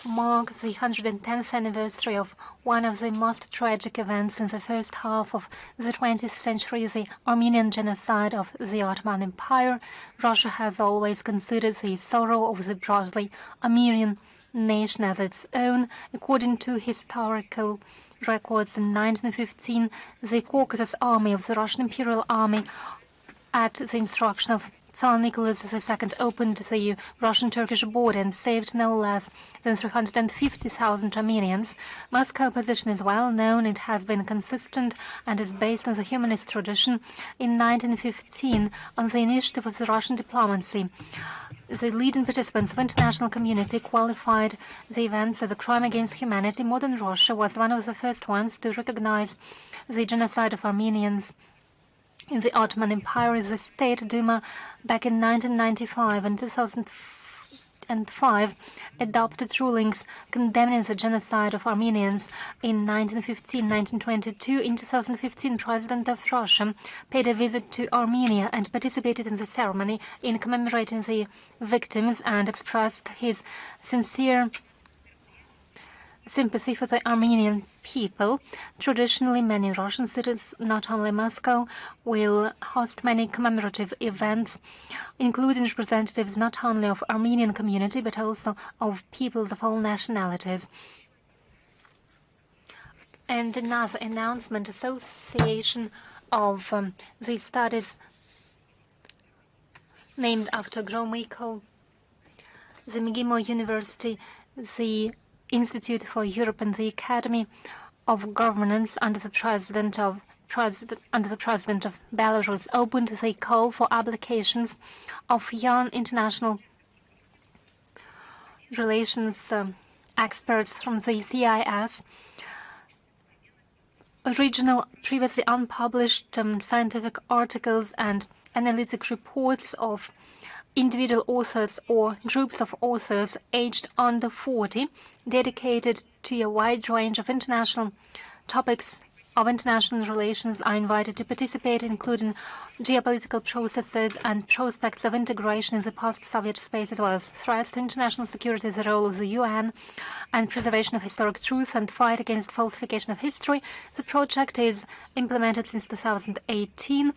mark the 110th anniversary of one of the most tragic events in the first half of the 20th century, the Armenian genocide of the Ottoman Empire. Russia has always considered the sorrow of the broadly Armenian nation as its own. According to historical records, in 1915, the Caucasus Army of the Russian Imperial Army, at the instruction of Tsar Nicholas II, opened the Russian-Turkish border and saved no less than 350,000 Armenians. Moscow's position is well known. It has been consistent and is based on the humanist tradition. In 1915, on the initiative of the Russian diplomacy, the leading participants of the international community qualified the events as a crime against humanity. Modern Russia was one of the first ones to recognize the genocide of Armenians in the Ottoman Empire. The State Duma back in 1995 and 2005 adopted rulings condemning the genocide of Armenians in 1915, 1922. In 2015, President of Russia paid a visit to Armenia and participated in the ceremony in commemorating the victims and expressed his sincere sympathy for the Armenian people. Traditionally, many Russian cities, not only Moscow, will host many commemorative events, including representatives not only of Armenian community, but also of peoples of all nationalities. And another announcement, association of the studies named after Gromyko, the McGill University, the Institute for Europe, and the Academy of Governance under the President of Belarus opened the call for applications of young international relations experts from the CIS. Original, previously unpublished scientific articles and analytic reports of individual authors or groups of authors aged under 40, dedicated to a wide range of international topics of international relations, are invited to participate, including geopolitical processes and prospects of integration in the post-Soviet space, as well as threats to international security, the role of the UN, and preservation of historic truth and fight against falsification of history. The project is implemented since 2018.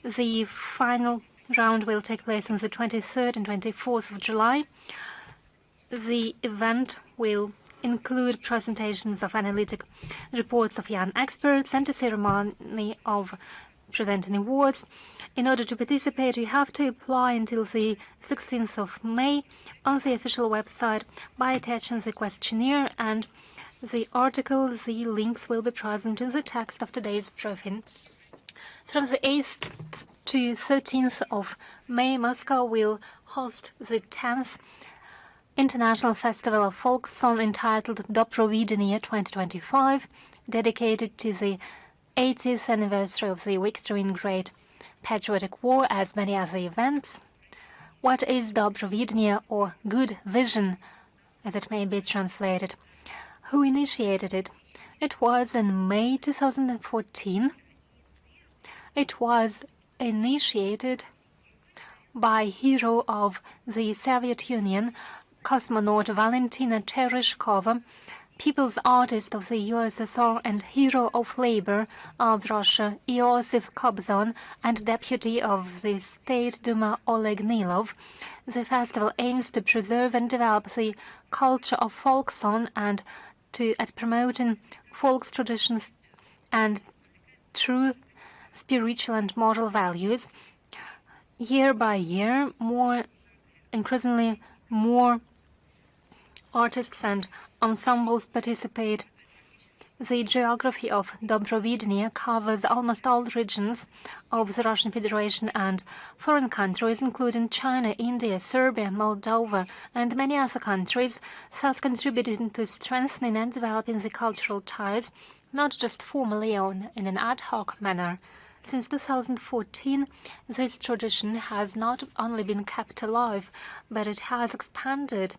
The final round will take place on the 23rd and 24th of July. The event will include presentations of analytic reports of young experts and a ceremony of presenting awards. In order to participate, you have to apply until the 16th of May on the official website by attaching the questionnaire and the article. The links will be present in the text of today's briefing. From the 8th to 13th of May, Moscow will host the 10th International Festival of Folk Song entitled WWII 2025, dedicated to the 80th anniversary of the victory in Great Patriotic War. As many other events. What is WWII, or Good Vision, as it may be translated? Who initiated it? It was in May 2014. It was initiated by hero of the Soviet Union, cosmonaut Valentina Tereshkova. People's Artist of the USSR and Hero of Labor of Russia, Iosif Kobzon, and Deputy of the State Duma Oleg Nilov. The festival aims to preserve and develop the culture of folk song and at promoting folk traditions and true spiritual and moral values. Year by year, increasingly more artists and ensembles participate. The geography of Dobrovidny covers almost all regions of the Russian Federation and foreign countries, including China, India, Serbia, Moldova, and many other countries, thus contributing to strengthening and developing the cultural ties, not just formally or in an ad hoc manner. Since 2014, this tradition has not only been kept alive, but it has expanded.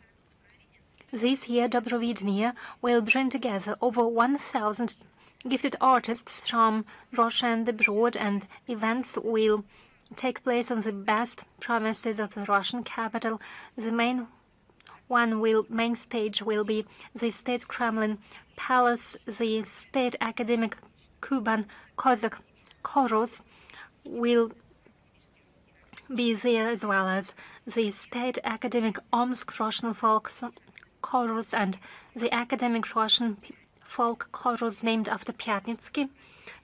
This year, Dobrovidny will bring together over 1,000 gifted artists from Russia and abroad, and events will take place on the best premises of the Russian capital. The main stage will be the State Kremlin Palace. The State Academic Kuban Cossack Chorus will be there, as well as the State Academic Omsk Russian Folk Chorus and the Academic Russian Folk Chorus named after Pyatnitsky.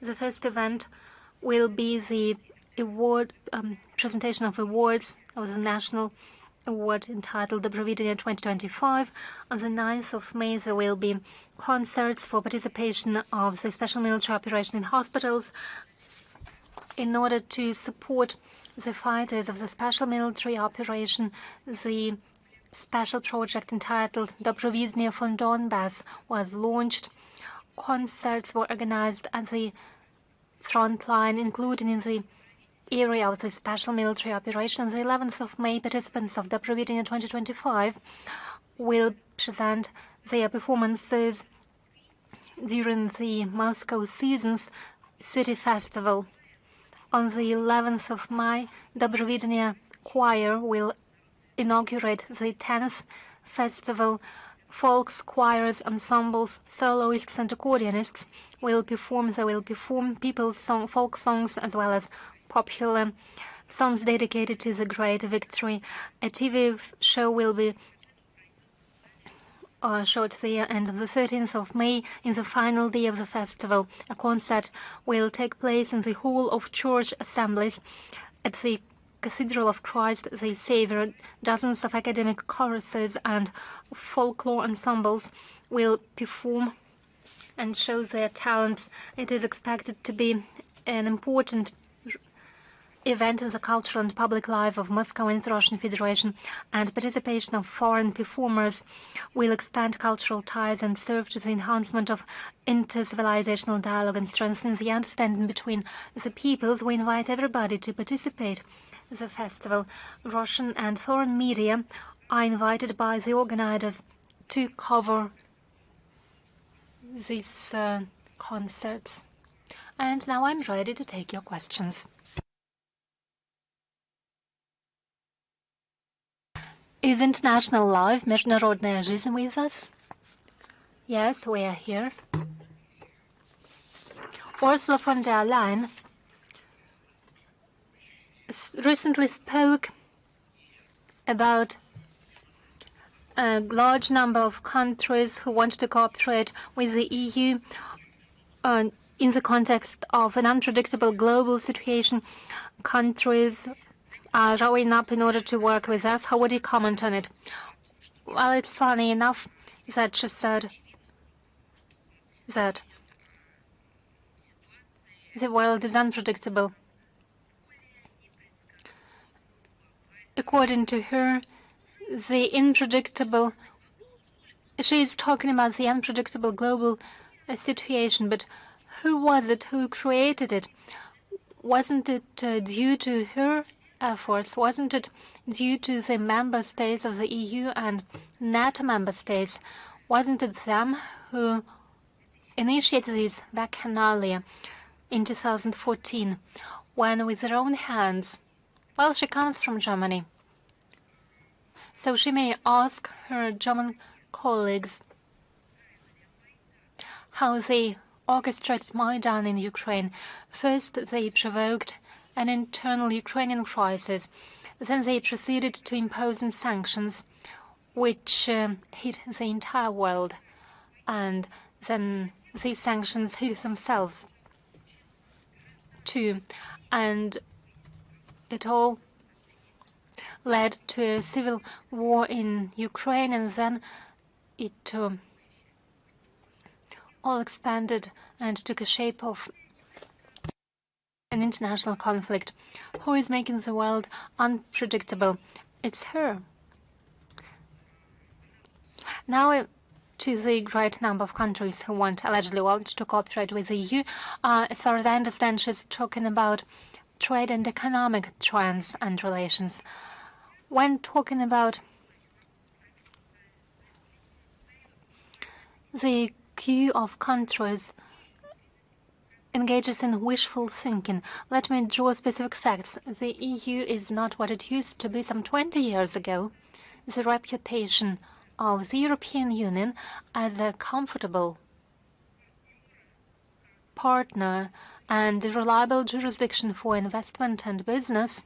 The first event will be the presentation of awards of the National Award entitled Dobrovidny 2025. On the 9th of May, there will be concerts for participation of the special military operation in hospitals in order to support the fighters of the special military operation. The special project entitled Dobrovidny von Donbass was launched. Concerts were organized at the front line, including in the area of the special military operation. On the 11th of May, participants of Dobrovidny 2025 will present their performances during the Moscow Seasons City Festival. On the 11th of May, Dobrovidny Choir will inaugurate the 10th festival. Folks, choirs, ensembles, soloists, and accordionists will perform. They will perform folk songs, as well as popular songs dedicated to the great victory. A TV show will be shot there, and on the 13th of May, in the final day of the festival, a concert will take place in the Hall of Church Assemblies at the Cathedral of Christ the Savior. Dozens of academic choruses and folklore ensembles will perform and show their talents. It is expected to be an important event in the cultural and public life of Moscow and the Russian Federation, and participation of foreign performers will expand cultural ties and serve to the enhancement of inter-civilizational dialogue and strengthen the understanding between the peoples. We invite everybody to participate in the festival. Russian and foreign media are invited by the organizers to cover these concerts. And now I'm ready to take your questions. Is International Live, Международная жизнь, with us? Yes, we are here. Ursula von der Leyen recently spoke about a large number of countries who want to cooperate with the EU in the context of an unpredictable global situation. Countries are rowing up in order to work with us. How would you comment on it? Well, it's funny enough that she said that the world is unpredictable. According to her, the unpredictable, she is talking about the unpredictable global situation, but who was it who created it? Wasn't it due to her efforts? Wasn't it due to the member states of the EU and NATO member states? Wasn't it them who initiated this bacchanalia in 2014, when with their own hands, well, she comes from Germany, so she may ask her German colleagues how they orchestrated Maidan in Ukraine. First, they provoked an internal Ukrainian crisis. Then they proceeded to impose sanctions, which hit the entire world. And then these sanctions hit themselves too. And it all led to a civil war in Ukraine, and then it all expanded and took a shape of an international conflict. Who is making the world unpredictable? It's her. Now to the great number of countries who allegedly want to cooperate with the EU. As far as I understand, she's talking about trade and economic trends and relations. When talking about the queue of countries engages in wishful thinking. Let me draw specific facts. The EU is not what it used to be some 20 years ago. The reputation of the European Union as a comfortable partner and a reliable jurisdiction for investment and business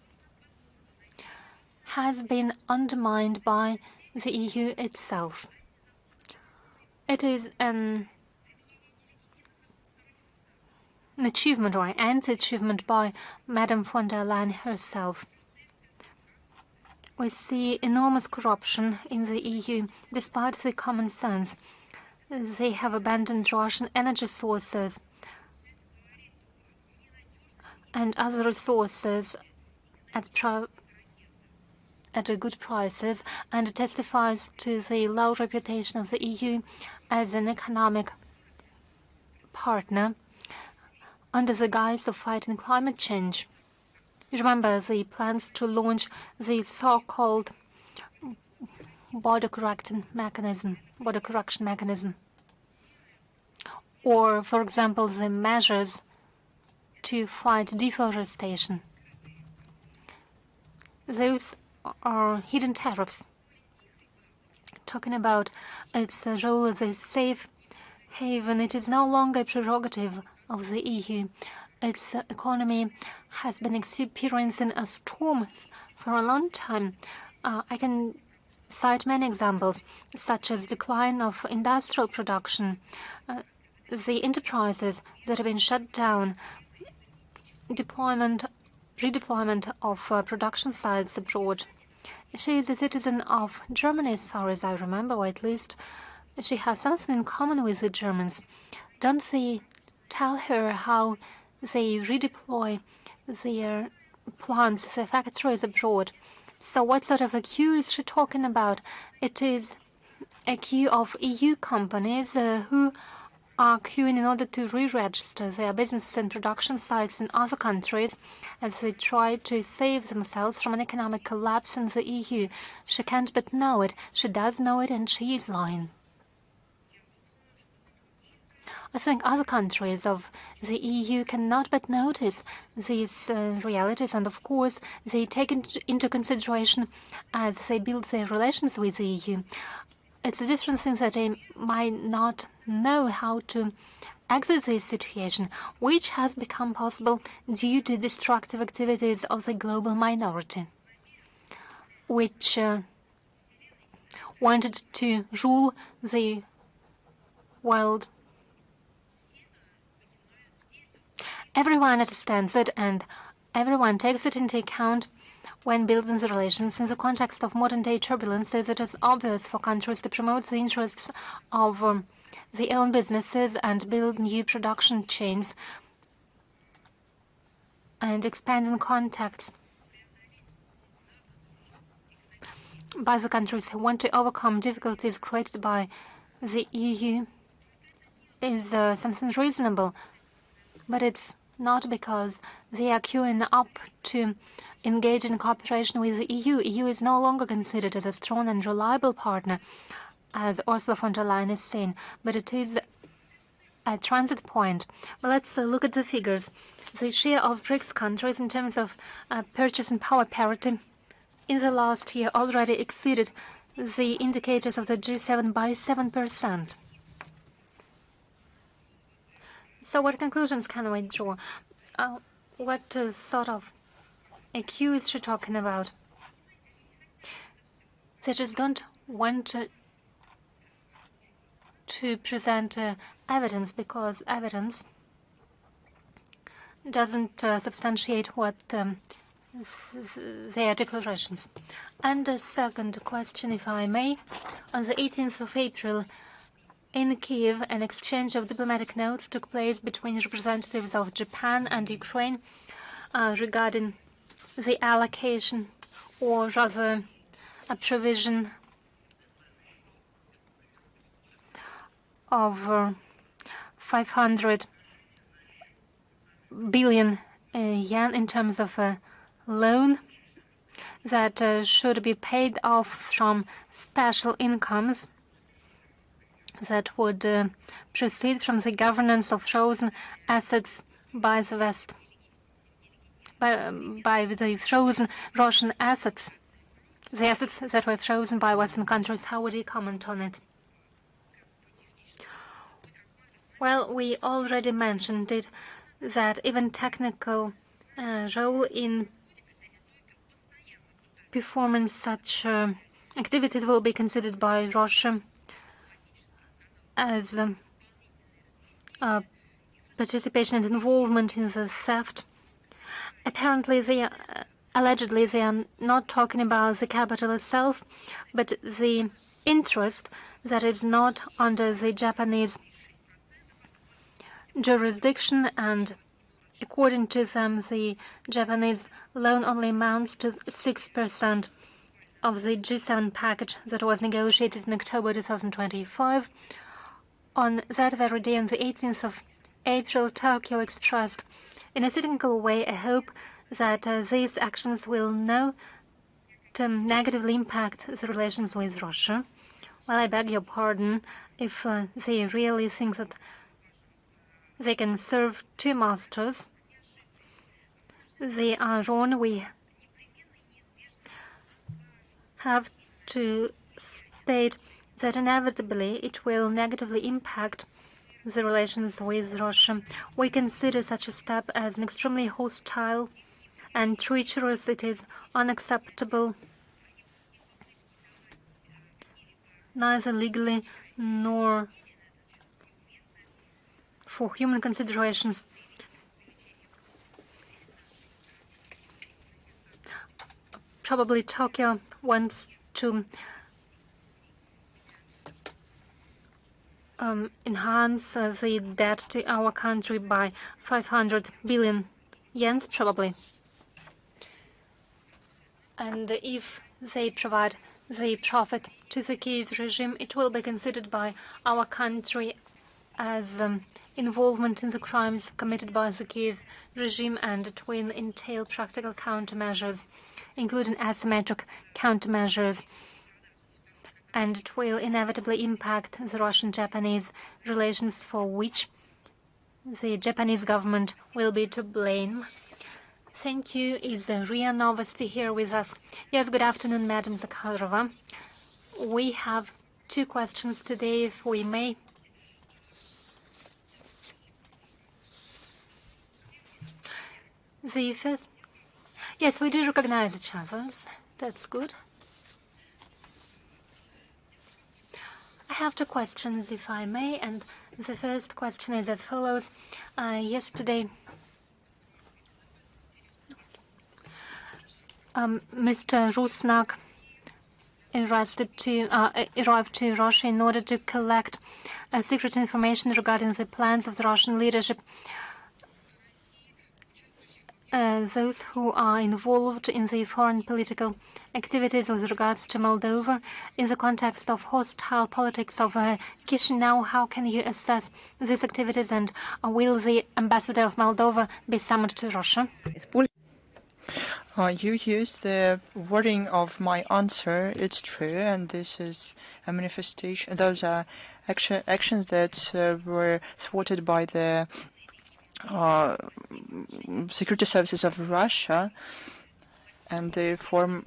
has been undermined by the EU itself. It is an achievement or an anti-achievement by Madame von der Leyen herself. We see enormous corruption in the EU, despite the common sense. They have abandoned Russian energy sources and other resources at good prices, and testifies to the low reputation of the EU as an economic partner under the guise of fighting climate change. You remember the plans to launch the so-called border correction mechanism, or, for example, the measures to fight deforestation. Those are hidden tariffs. Talking about its role as a safe haven, it is no longer a prerogative of the EU. Its economy has been experiencing a storm for a long time. I can cite many examples, such as decline of industrial production, the enterprises that have been shut down, redeployment of production sites abroad. She is a citizen of Germany, as far as I remember, or at least she has something in common with the Germans. Don't they tell her how they redeploy their plants, their factories abroad? So what sort of a queue is she talking about? It is a queue of EU companies who are queuing in order to re-register their businesses and production sites in other countries as they try to save themselves from an economic collapse in the EU. She can't but know it. She does know it, and she is lying. I think other countries of the EU cannot but notice these realities, and of course they take into consideration as they build their relations with the EU. It's a different thing that they might not know how to exit this situation, which has become possible due to destructive activities of the global minority, which wanted to rule the world. Everyone understands it, and everyone takes it into account when building the relations. In the context of modern-day turbulences, it is obvious for countries to promote the interests of their own businesses and build new production chains and expanding contacts by the countries who want to overcome difficulties created by the EU is something reasonable, but it's not because they are queuing up to engage in cooperation with the EU. EU is no longer considered as a strong and reliable partner, as Ursula von der Leyen is saying, but it is a transit point. Well, let's look at the figures. The share of BRICS countries in terms of purchasing power parity in the last year already exceeded the indicators of the G7 by 7%. So what conclusions can we draw? What sort of AQ is she talking about? They just don't want to present evidence, because evidence doesn't substantiate what their declarations. And a second question, if I may. On the 18th of April, in Kyiv, an exchange of diplomatic notes took place between representatives of Japan and Ukraine regarding the allocation, or rather a provision of 500 billion yen in terms of a loan that should be paid off from special incomes that would proceed from the governance of frozen assets by the West, by the frozen Russian assets, the assets that were frozen by Western countries. How would you comment on it? Well, we already mentioned it, that even technical role in performing such activities will be considered by Russia as participation and involvement in the theft. Apparently, allegedly, they are not talking about the capital itself, but the interest that is not under the Japanese jurisdiction, and according to them, the Japanese loan only amounts to 6% of the G7 package that was negotiated in October 2025. On that very day, on the 18th of April, Tokyo expressed in a cynical way a hope that these actions will not negatively impact the relations with Russia. Well, I beg your pardon, if they really think that they can serve two masters, they are wrong. We have to state that inevitably it will negatively impact the relations with Russia. We consider such a step as an extremely hostile and treacherous. It is unacceptable, neither legally nor for human considerations. Probably Tokyo wants to enhance the debt to our country by 500 billion yen, probably. And if they provide the profit to the Kyiv regime, it will be considered by our country as involvement in the crimes committed by the Kyiv regime, and it will entail practical countermeasures, including asymmetric countermeasures, and it will inevitably impact the Russian-Japanese relations, for which the Japanese government will be to blame. Thank you. Is Ria Novosti here with us? Yes, good afternoon, Madam Zakharova. We have two questions today, if we may. The first, yes, we do recognize each other. That's good. I have two questions, if I may, and the first question is as follows. Yesterday, Mr. Rusnak arrived to Russia in order to collect secret information regarding the plans of the Russian leadership. Those who are involved in the foreign political activities with regards to Moldova in the context of hostile politics of Chisinau. How can you assess these activities, and will the ambassador of Moldova be summoned to Russia? You used the wording of my answer. It's true, and this is a manifestation. Those are actions that were thwarted by the security services of Russia, and the form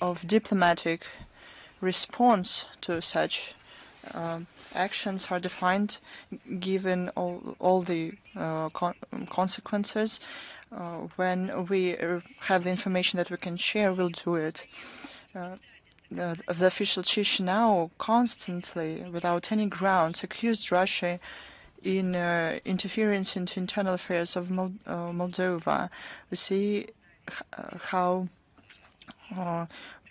of diplomatic response to such actions are defined, given all the consequences. When we have the information that we can share, we'll do it. The official Chisinau constantly, without any grounds, accused Russia in interference into internal affairs of Moldova. We see how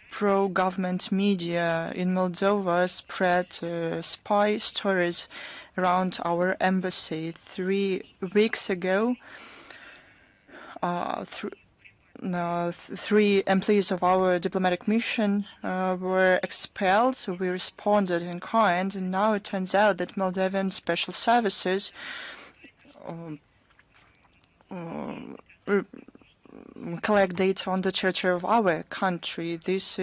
pro-government media in Moldova spread spy stories around our embassy. 3 weeks ago, 3 employees of our diplomatic mission were expelled, so we responded in kind, and now it turns out that Moldovan special services collect data on the territory of our country. This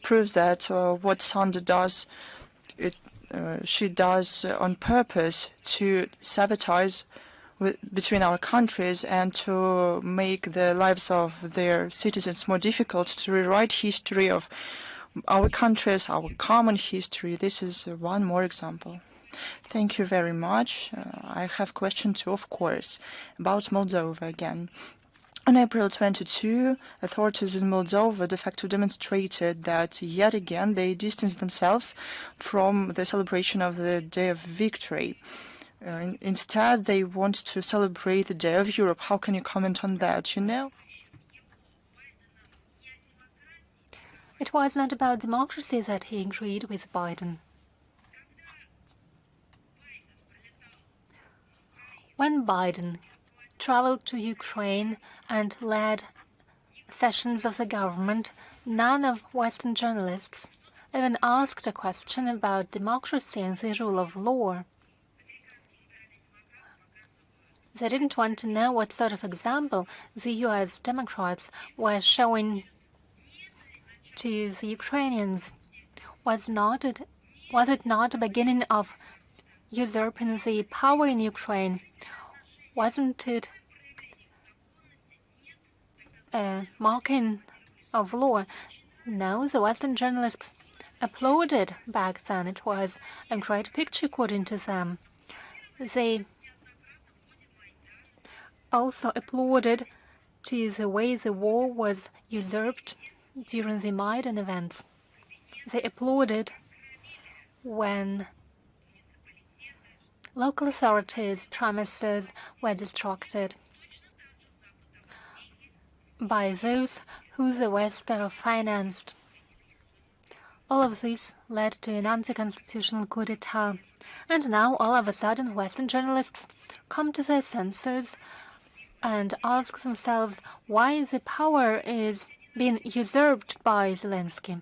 proves that what Sandra does, she does on purpose to sabotage between our countries and to make the lives of their citizens more difficult, to rewrite history of our countries, our common history. This is one more example. Thank you very much. I have question too, of course, about Moldova again. On April 22, authorities in Moldova de facto demonstrated that yet again they distanced themselves from the celebration of the Day of Victory. Instead, they want to celebrate the Day of Europe. How can you comment on that? You know? It was not about democracy that he agreed with Biden. When Biden traveled to Ukraine and led sessions of the government, none of Western journalists even asked a question about democracy and the rule of law. They didn't want to know what sort of example the US Democrats were showing to the Ukrainians. Was it not a beginning of usurping the power in Ukraine? Wasn't it a mocking of law? No, the Western journalists applauded back then. It was a great picture according to them. They also applauded to the way the war was usurped during the Maidan events. They applauded when local authorities' premises were destructed by those who the West financed. All of this led to an anti-constitutional coup d'etat. And now, all of a sudden, Western journalists come to their senses and ask themselves why the power is being usurped by Zelensky.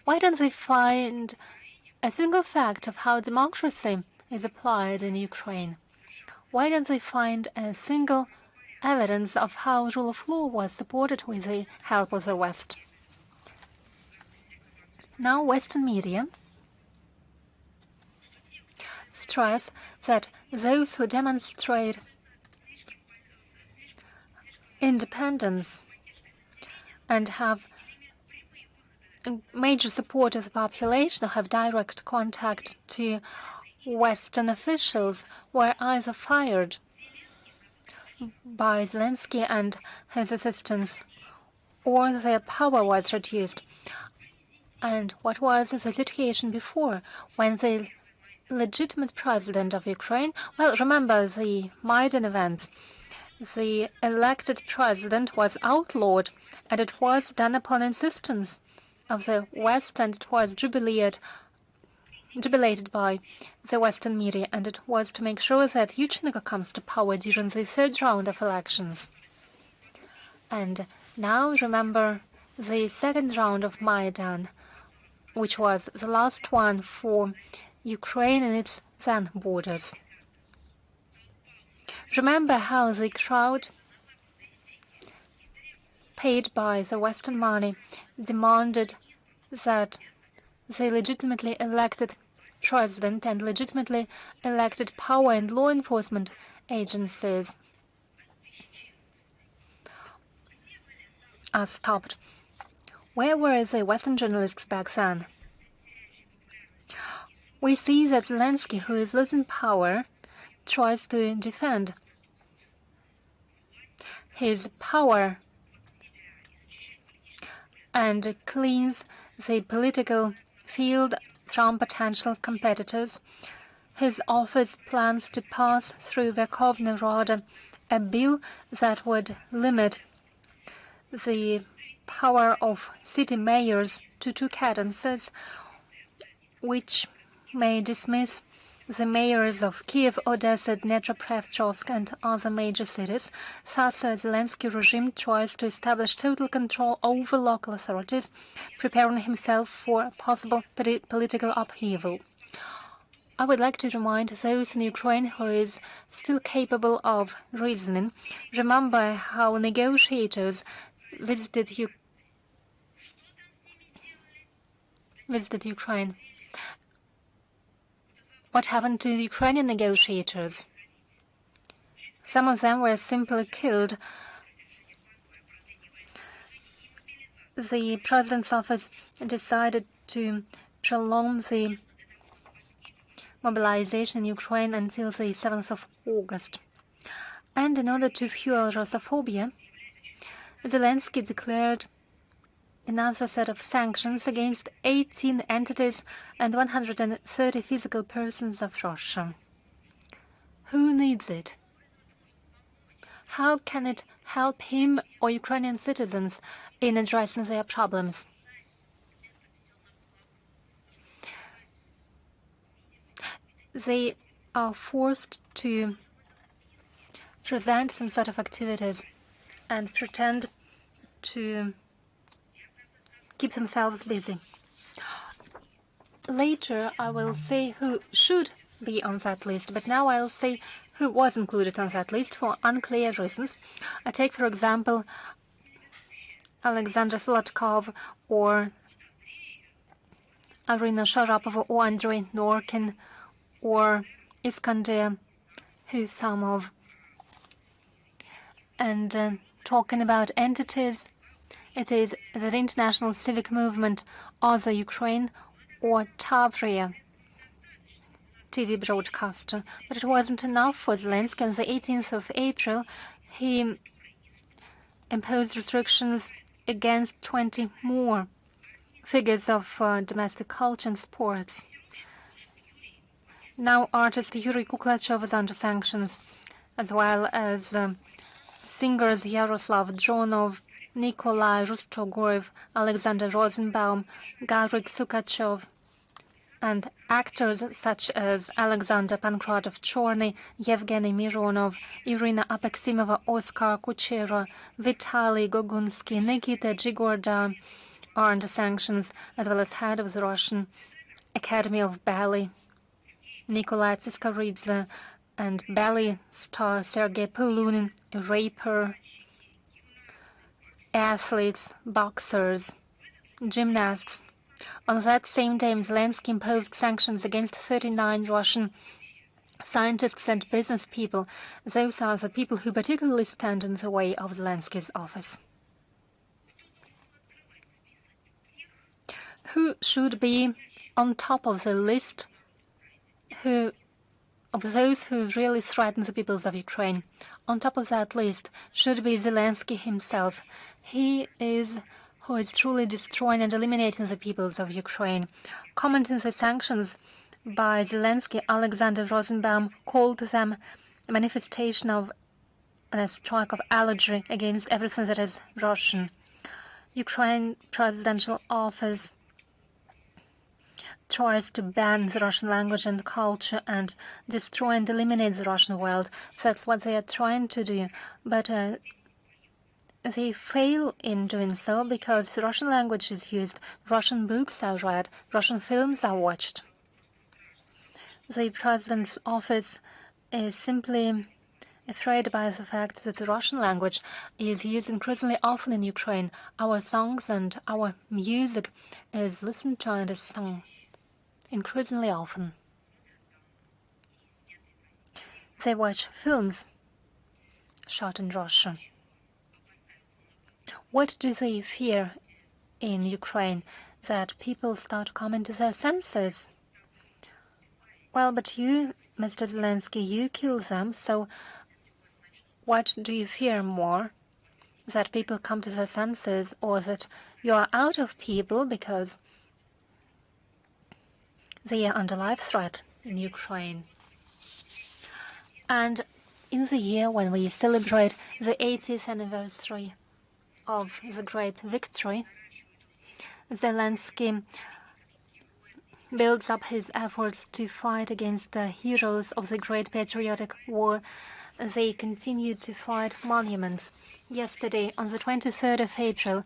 Why don't they find a single fact of how democracy is applied in Ukraine? Why don't they find a single evidence of how rule of law was supported with the help of the West? Now, Western media stress that those who demonstrate independence and have major support of the population, or have direct contact to Western officials, were either fired by Zelensky and his assistants, or their power was reduced. And what was the situation before, when the legitimate president of Ukraine, well, remember the Maidan events, the elected president was outlawed, and it was done upon insistence of the West, and it was jubilated by the Western media, and it was to make sure that Yushchenko comes to power during the 3rd round of elections. And now remember the 2nd round of Maidan, which was the last one for Ukraine and its then borders. Remember how the crowd, paid by the Western money, demanded that the legitimately elected president and legitimately elected power and law enforcement agencies are stopped. Where were the Western journalists back then? We see that Zelensky, who is losing power, tries to defend his power and cleans the political field from potential competitors. His office plans to pass through Verkhovna Rada a bill that would limit the power of city mayors to 2 cadences, which may dismiss the mayors of Kyiv, Odessa, Dnepropetrovsk and other major cities. Thus, the Zelensky regime tries to establish total control over local authorities, preparing himself for possible political upheaval. I would like to remind those in Ukraine who is still capable of reasoning, remember how negotiators visited Ukraine. What happened to the Ukrainian negotiators? Some of them were simply killed. The president's office decided to prolong the mobilization in Ukraine until the 7th of August. And in order to fuel Russophobia, Zelensky declared another set of sanctions against 18 entities and 130 physical persons of Russia. Who needs it? How can it help him or Ukrainian citizens in addressing their problems? They are forced to present some sort of activities and pretend to keep themselves busy. Later, I will say who should be on that list, but now I'll say who was included on that list for unclear reasons. I take, for example, Alexander Solotkov or Arina Sharapova or Andrei Norkin or Iskander Husamov. And talking about entities, it is the International Civic Movement, Other Ukraine, or Tavria TV broadcaster. But it wasn't enough for Zelensky. On the 18th of April, he imposed restrictions against 20 more figures of domestic culture and sports. Now artist Yuri Kuklachev is under sanctions, as well as singers Yaroslav Dronov, Nikolai Rustogorev, Alexander Rosenbaum, Garik Sukachev, and actors such as Alexander Pankratov-Chorny, Yevgeny Mironov, Irina Apeximova, Oskar Kuchera, Vitaly Gogunsky, Nikita Zhigorda are under sanctions, as well as head of the Russian Academy of Ballet, Nikolai Tsiskaridze, and ballet star Sergei Polunin, a raper, athletes, boxers, gymnasts. On that same day, Zelensky imposed sanctions against 39 Russian scientists and business people. Those are the people who particularly stand in the way of Zelensky's office. Who should be on top of the list of those who really threaten the peoples of Ukraine? On top of that list should be Zelensky himself. He is who is truly destroying and eliminating the peoples of Ukraine. Commenting the sanctions by Zelensky, Alexander Rosenbaum called them a manifestation of a strike of allergy against everything that is Russian. Ukraine presidential office tries to ban the Russian language and culture and destroy and eliminate the Russian world. That's what they are trying to do. But they fail in doing so because the Russian language is used, Russian books are read, Russian films are watched. The president's office is simply afraid by the fact that the Russian language is used increasingly often in Ukraine. Our songs and our music is listened to and is sung increasingly often. They watch films shot in Russia. What do they fear in Ukraine, that people start coming to their senses. Well, but you, Mr. Zelensky, you kill them, so what do you fear more? That people come to their senses, or that you are out of people because they are under life threat in Ukraine? And in the year when we celebrate the 80th anniversary of the great victory, Zelensky builds up his efforts to fight against the heroes of the great patriotic war. They continue to fight monuments. Yesterday, on the 23rd of April,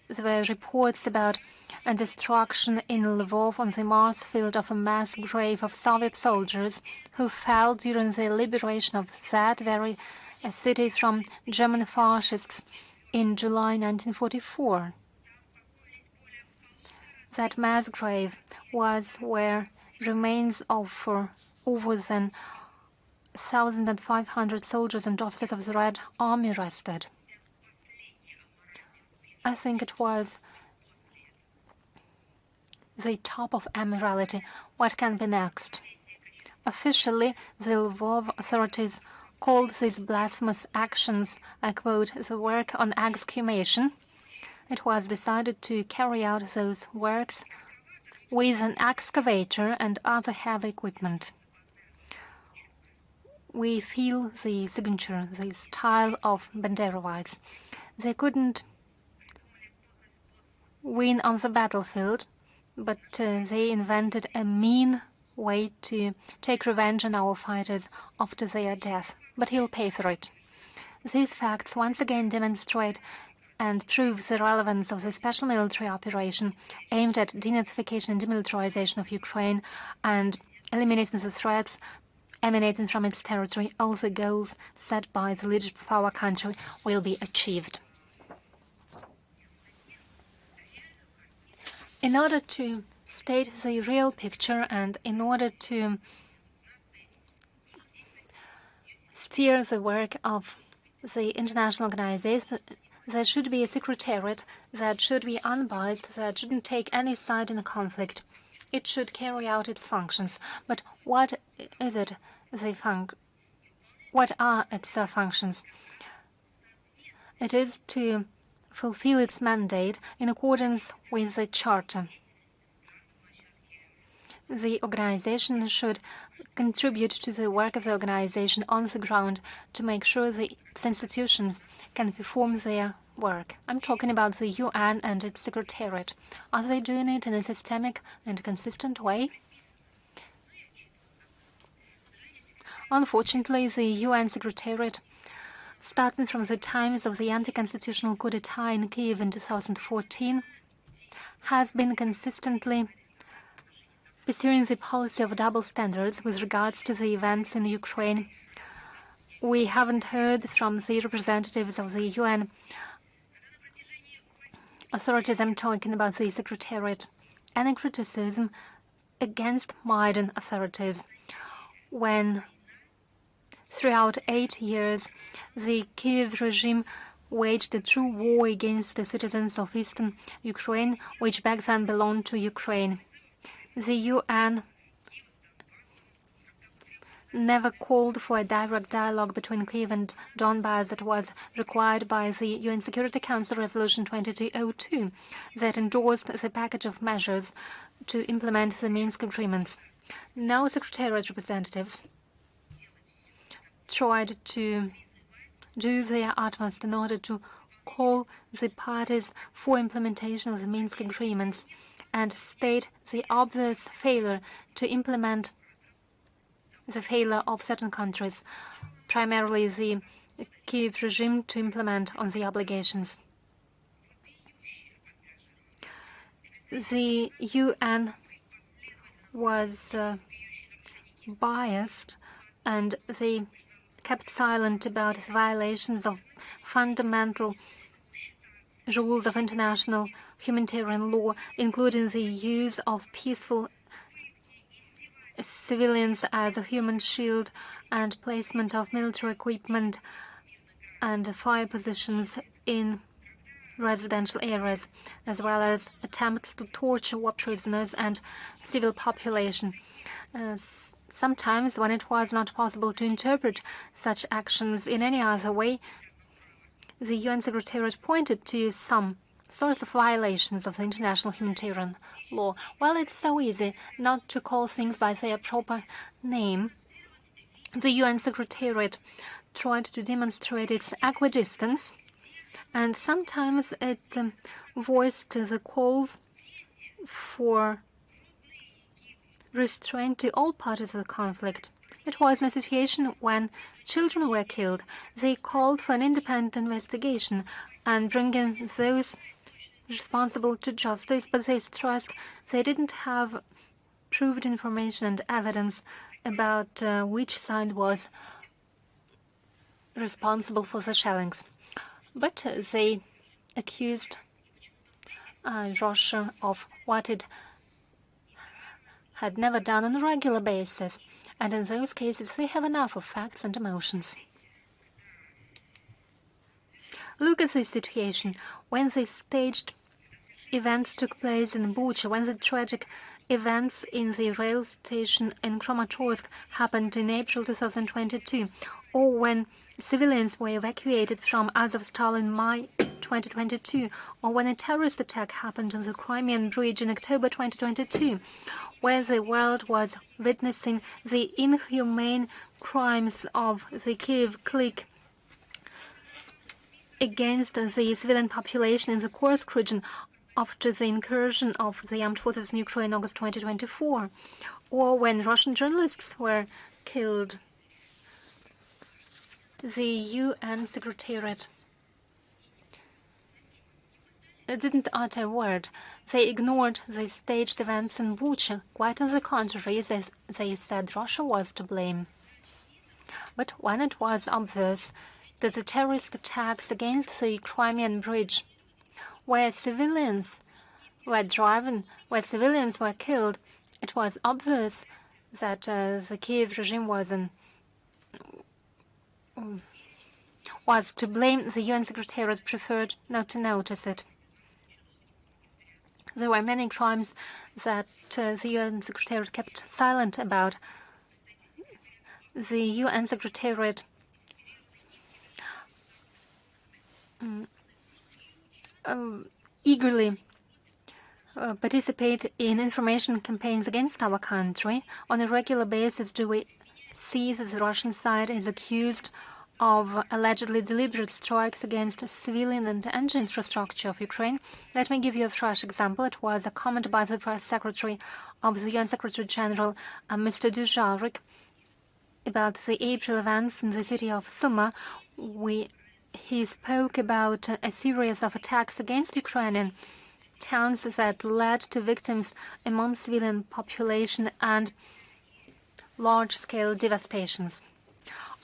there were reports about a destruction in Lvov on the Mars field of a mass grave of Soviet soldiers who fell during the liberation of that very city from German fascists in July 1944. That mass grave was where remains of over than 1,500 soldiers and officers of the Red Army rested. I think it was the top of immorality. What can be next? Officially, the Lvov authorities called these blasphemous actions, I quote, the work on exhumation. It was decided to carry out those works with an excavator and other heavy equipment. We feel the signature, the style of Banderovites. They couldn't win on the battlefield, but they invented a mean way to take revenge on our fighters after their death. But he'll pay for it. These facts once again demonstrate and prove the relevance of the special military operation aimed at denazification and demilitarization of Ukraine and eliminating the threats emanating from its territory. All the goals set by the leadership of our country will be achieved. In order to state the real picture and in order to steer the work of the international organization, there should be a secretariat that should be unbiased, that shouldn't take any side in the conflict. It should carry out its functions. But what is it? What are its functions? It is to fulfill its mandate in accordance with the Charter. The organization should contribute to the work of the organization on the ground to make sure the institutions can perform their work. I'm talking about the UN and its secretariat. Are they doing it in a systemic and consistent way? Unfortunately, the UN secretariat, starting from the times of the anti-constitutional coup d'etat in Kyiv in 2014, has been consistently pursuing the policy of double standards with regards to the events in Ukraine. We haven't heard from the representatives of the UN authorities, I'm talking about the Secretariat, any criticism against Maidan authorities when throughout 8 years the Kyiv regime waged a true war against the citizens of eastern Ukraine, which back then belonged to Ukraine. The UN never called for a direct dialogue between Kyiv and Donbass that was required by the UN Security Council Resolution 2202 that endorsed the package of measures to implement the Minsk agreements. No Secretariat representatives tried to do their utmost in order to call the parties for implementation of the Minsk agreements and state the obvious failure to implement the failure of certain countries, primarily the Kyiv regime, to implement on the obligations. The UN was biased and they kept silent about violations of fundamental rules of international humanitarian law, including the use of peaceful civilians as a human shield and placement of military equipment and fire positions in residential areas, as well as attempts to torture war prisoners and civil population. Sometimes, when it was not possible to interpret such actions in any other way, the UN Secretariat pointed to some sorts of violations of the international humanitarian law. Well, it's so easy not to call things by their proper name. The UN Secretariat tried to demonstrate its equidistance, and sometimes it voiced the calls for restraint to all parties of the conflict. It was in a situation when children were killed. They called for an independent investigation and bringing those responsible to justice, but they stressed they didn't have proved information and evidence about which side was responsible for the shellings. But they accused Russia of what it had never done on a regular basis, and in those cases they have enough of facts and emotions. Look at this situation. When the staged events took place in Bucha, when the tragic events in the rail station in Kramatorsk happened in April 2022, or when civilians were evacuated from Azovstal in May 2022, or when a terrorist attack happened on the Crimean Bridge in October 2022, where the world was witnessing the inhumane crimes of the Kyiv clique against the civilian population in the Kursk region after the incursion of the armed forces in Ukraine in August 2024, or when Russian journalists were killed. The UN Secretariat didn't utter a word. They ignored the staged events in Bucha. Quite on the contrary, they said Russia was to blame. But when it was obvious that the terrorist attacks against the Crimean Bridge, where civilians were killed, it was obvious that the Kyiv regime was to blame. The UN Secretariat preferred not to notice it. There were many crimes that the UN Secretariat kept silent about. The UN Secretariat eagerly participate in information campaigns against our country. On a regular basis, do we see that the Russian side is accused of allegedly deliberate strikes against civilian and energy infrastructure of Ukraine? Let me give you a fresh example. It was a comment by the press secretary of the UN Secretary General, Mr. Dujarric, about the April events in the city of Sumy. He spoke about a series of attacks against Ukrainian towns that led to victims among civilian population and large-scale devastations.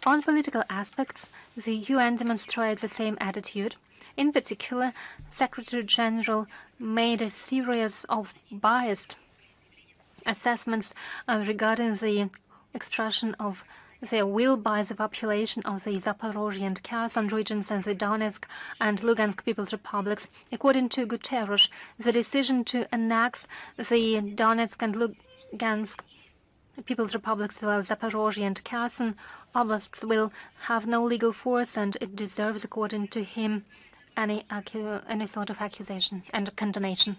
On political aspects, the UN demonstrates the same attitude. In particular, Secretary General made a series of biased assessments regarding the expression of their will by the population of the Zaporozhye and Kherson regions and the Donetsk and Lugansk People's Republics. According to Guterres, the decision to annex the Donetsk and Lugansk People's Republics, as well as Zaporozhye and Kherson oblasts, will have no legal force, and it deserves, according to him, any sort of accusation and condemnation.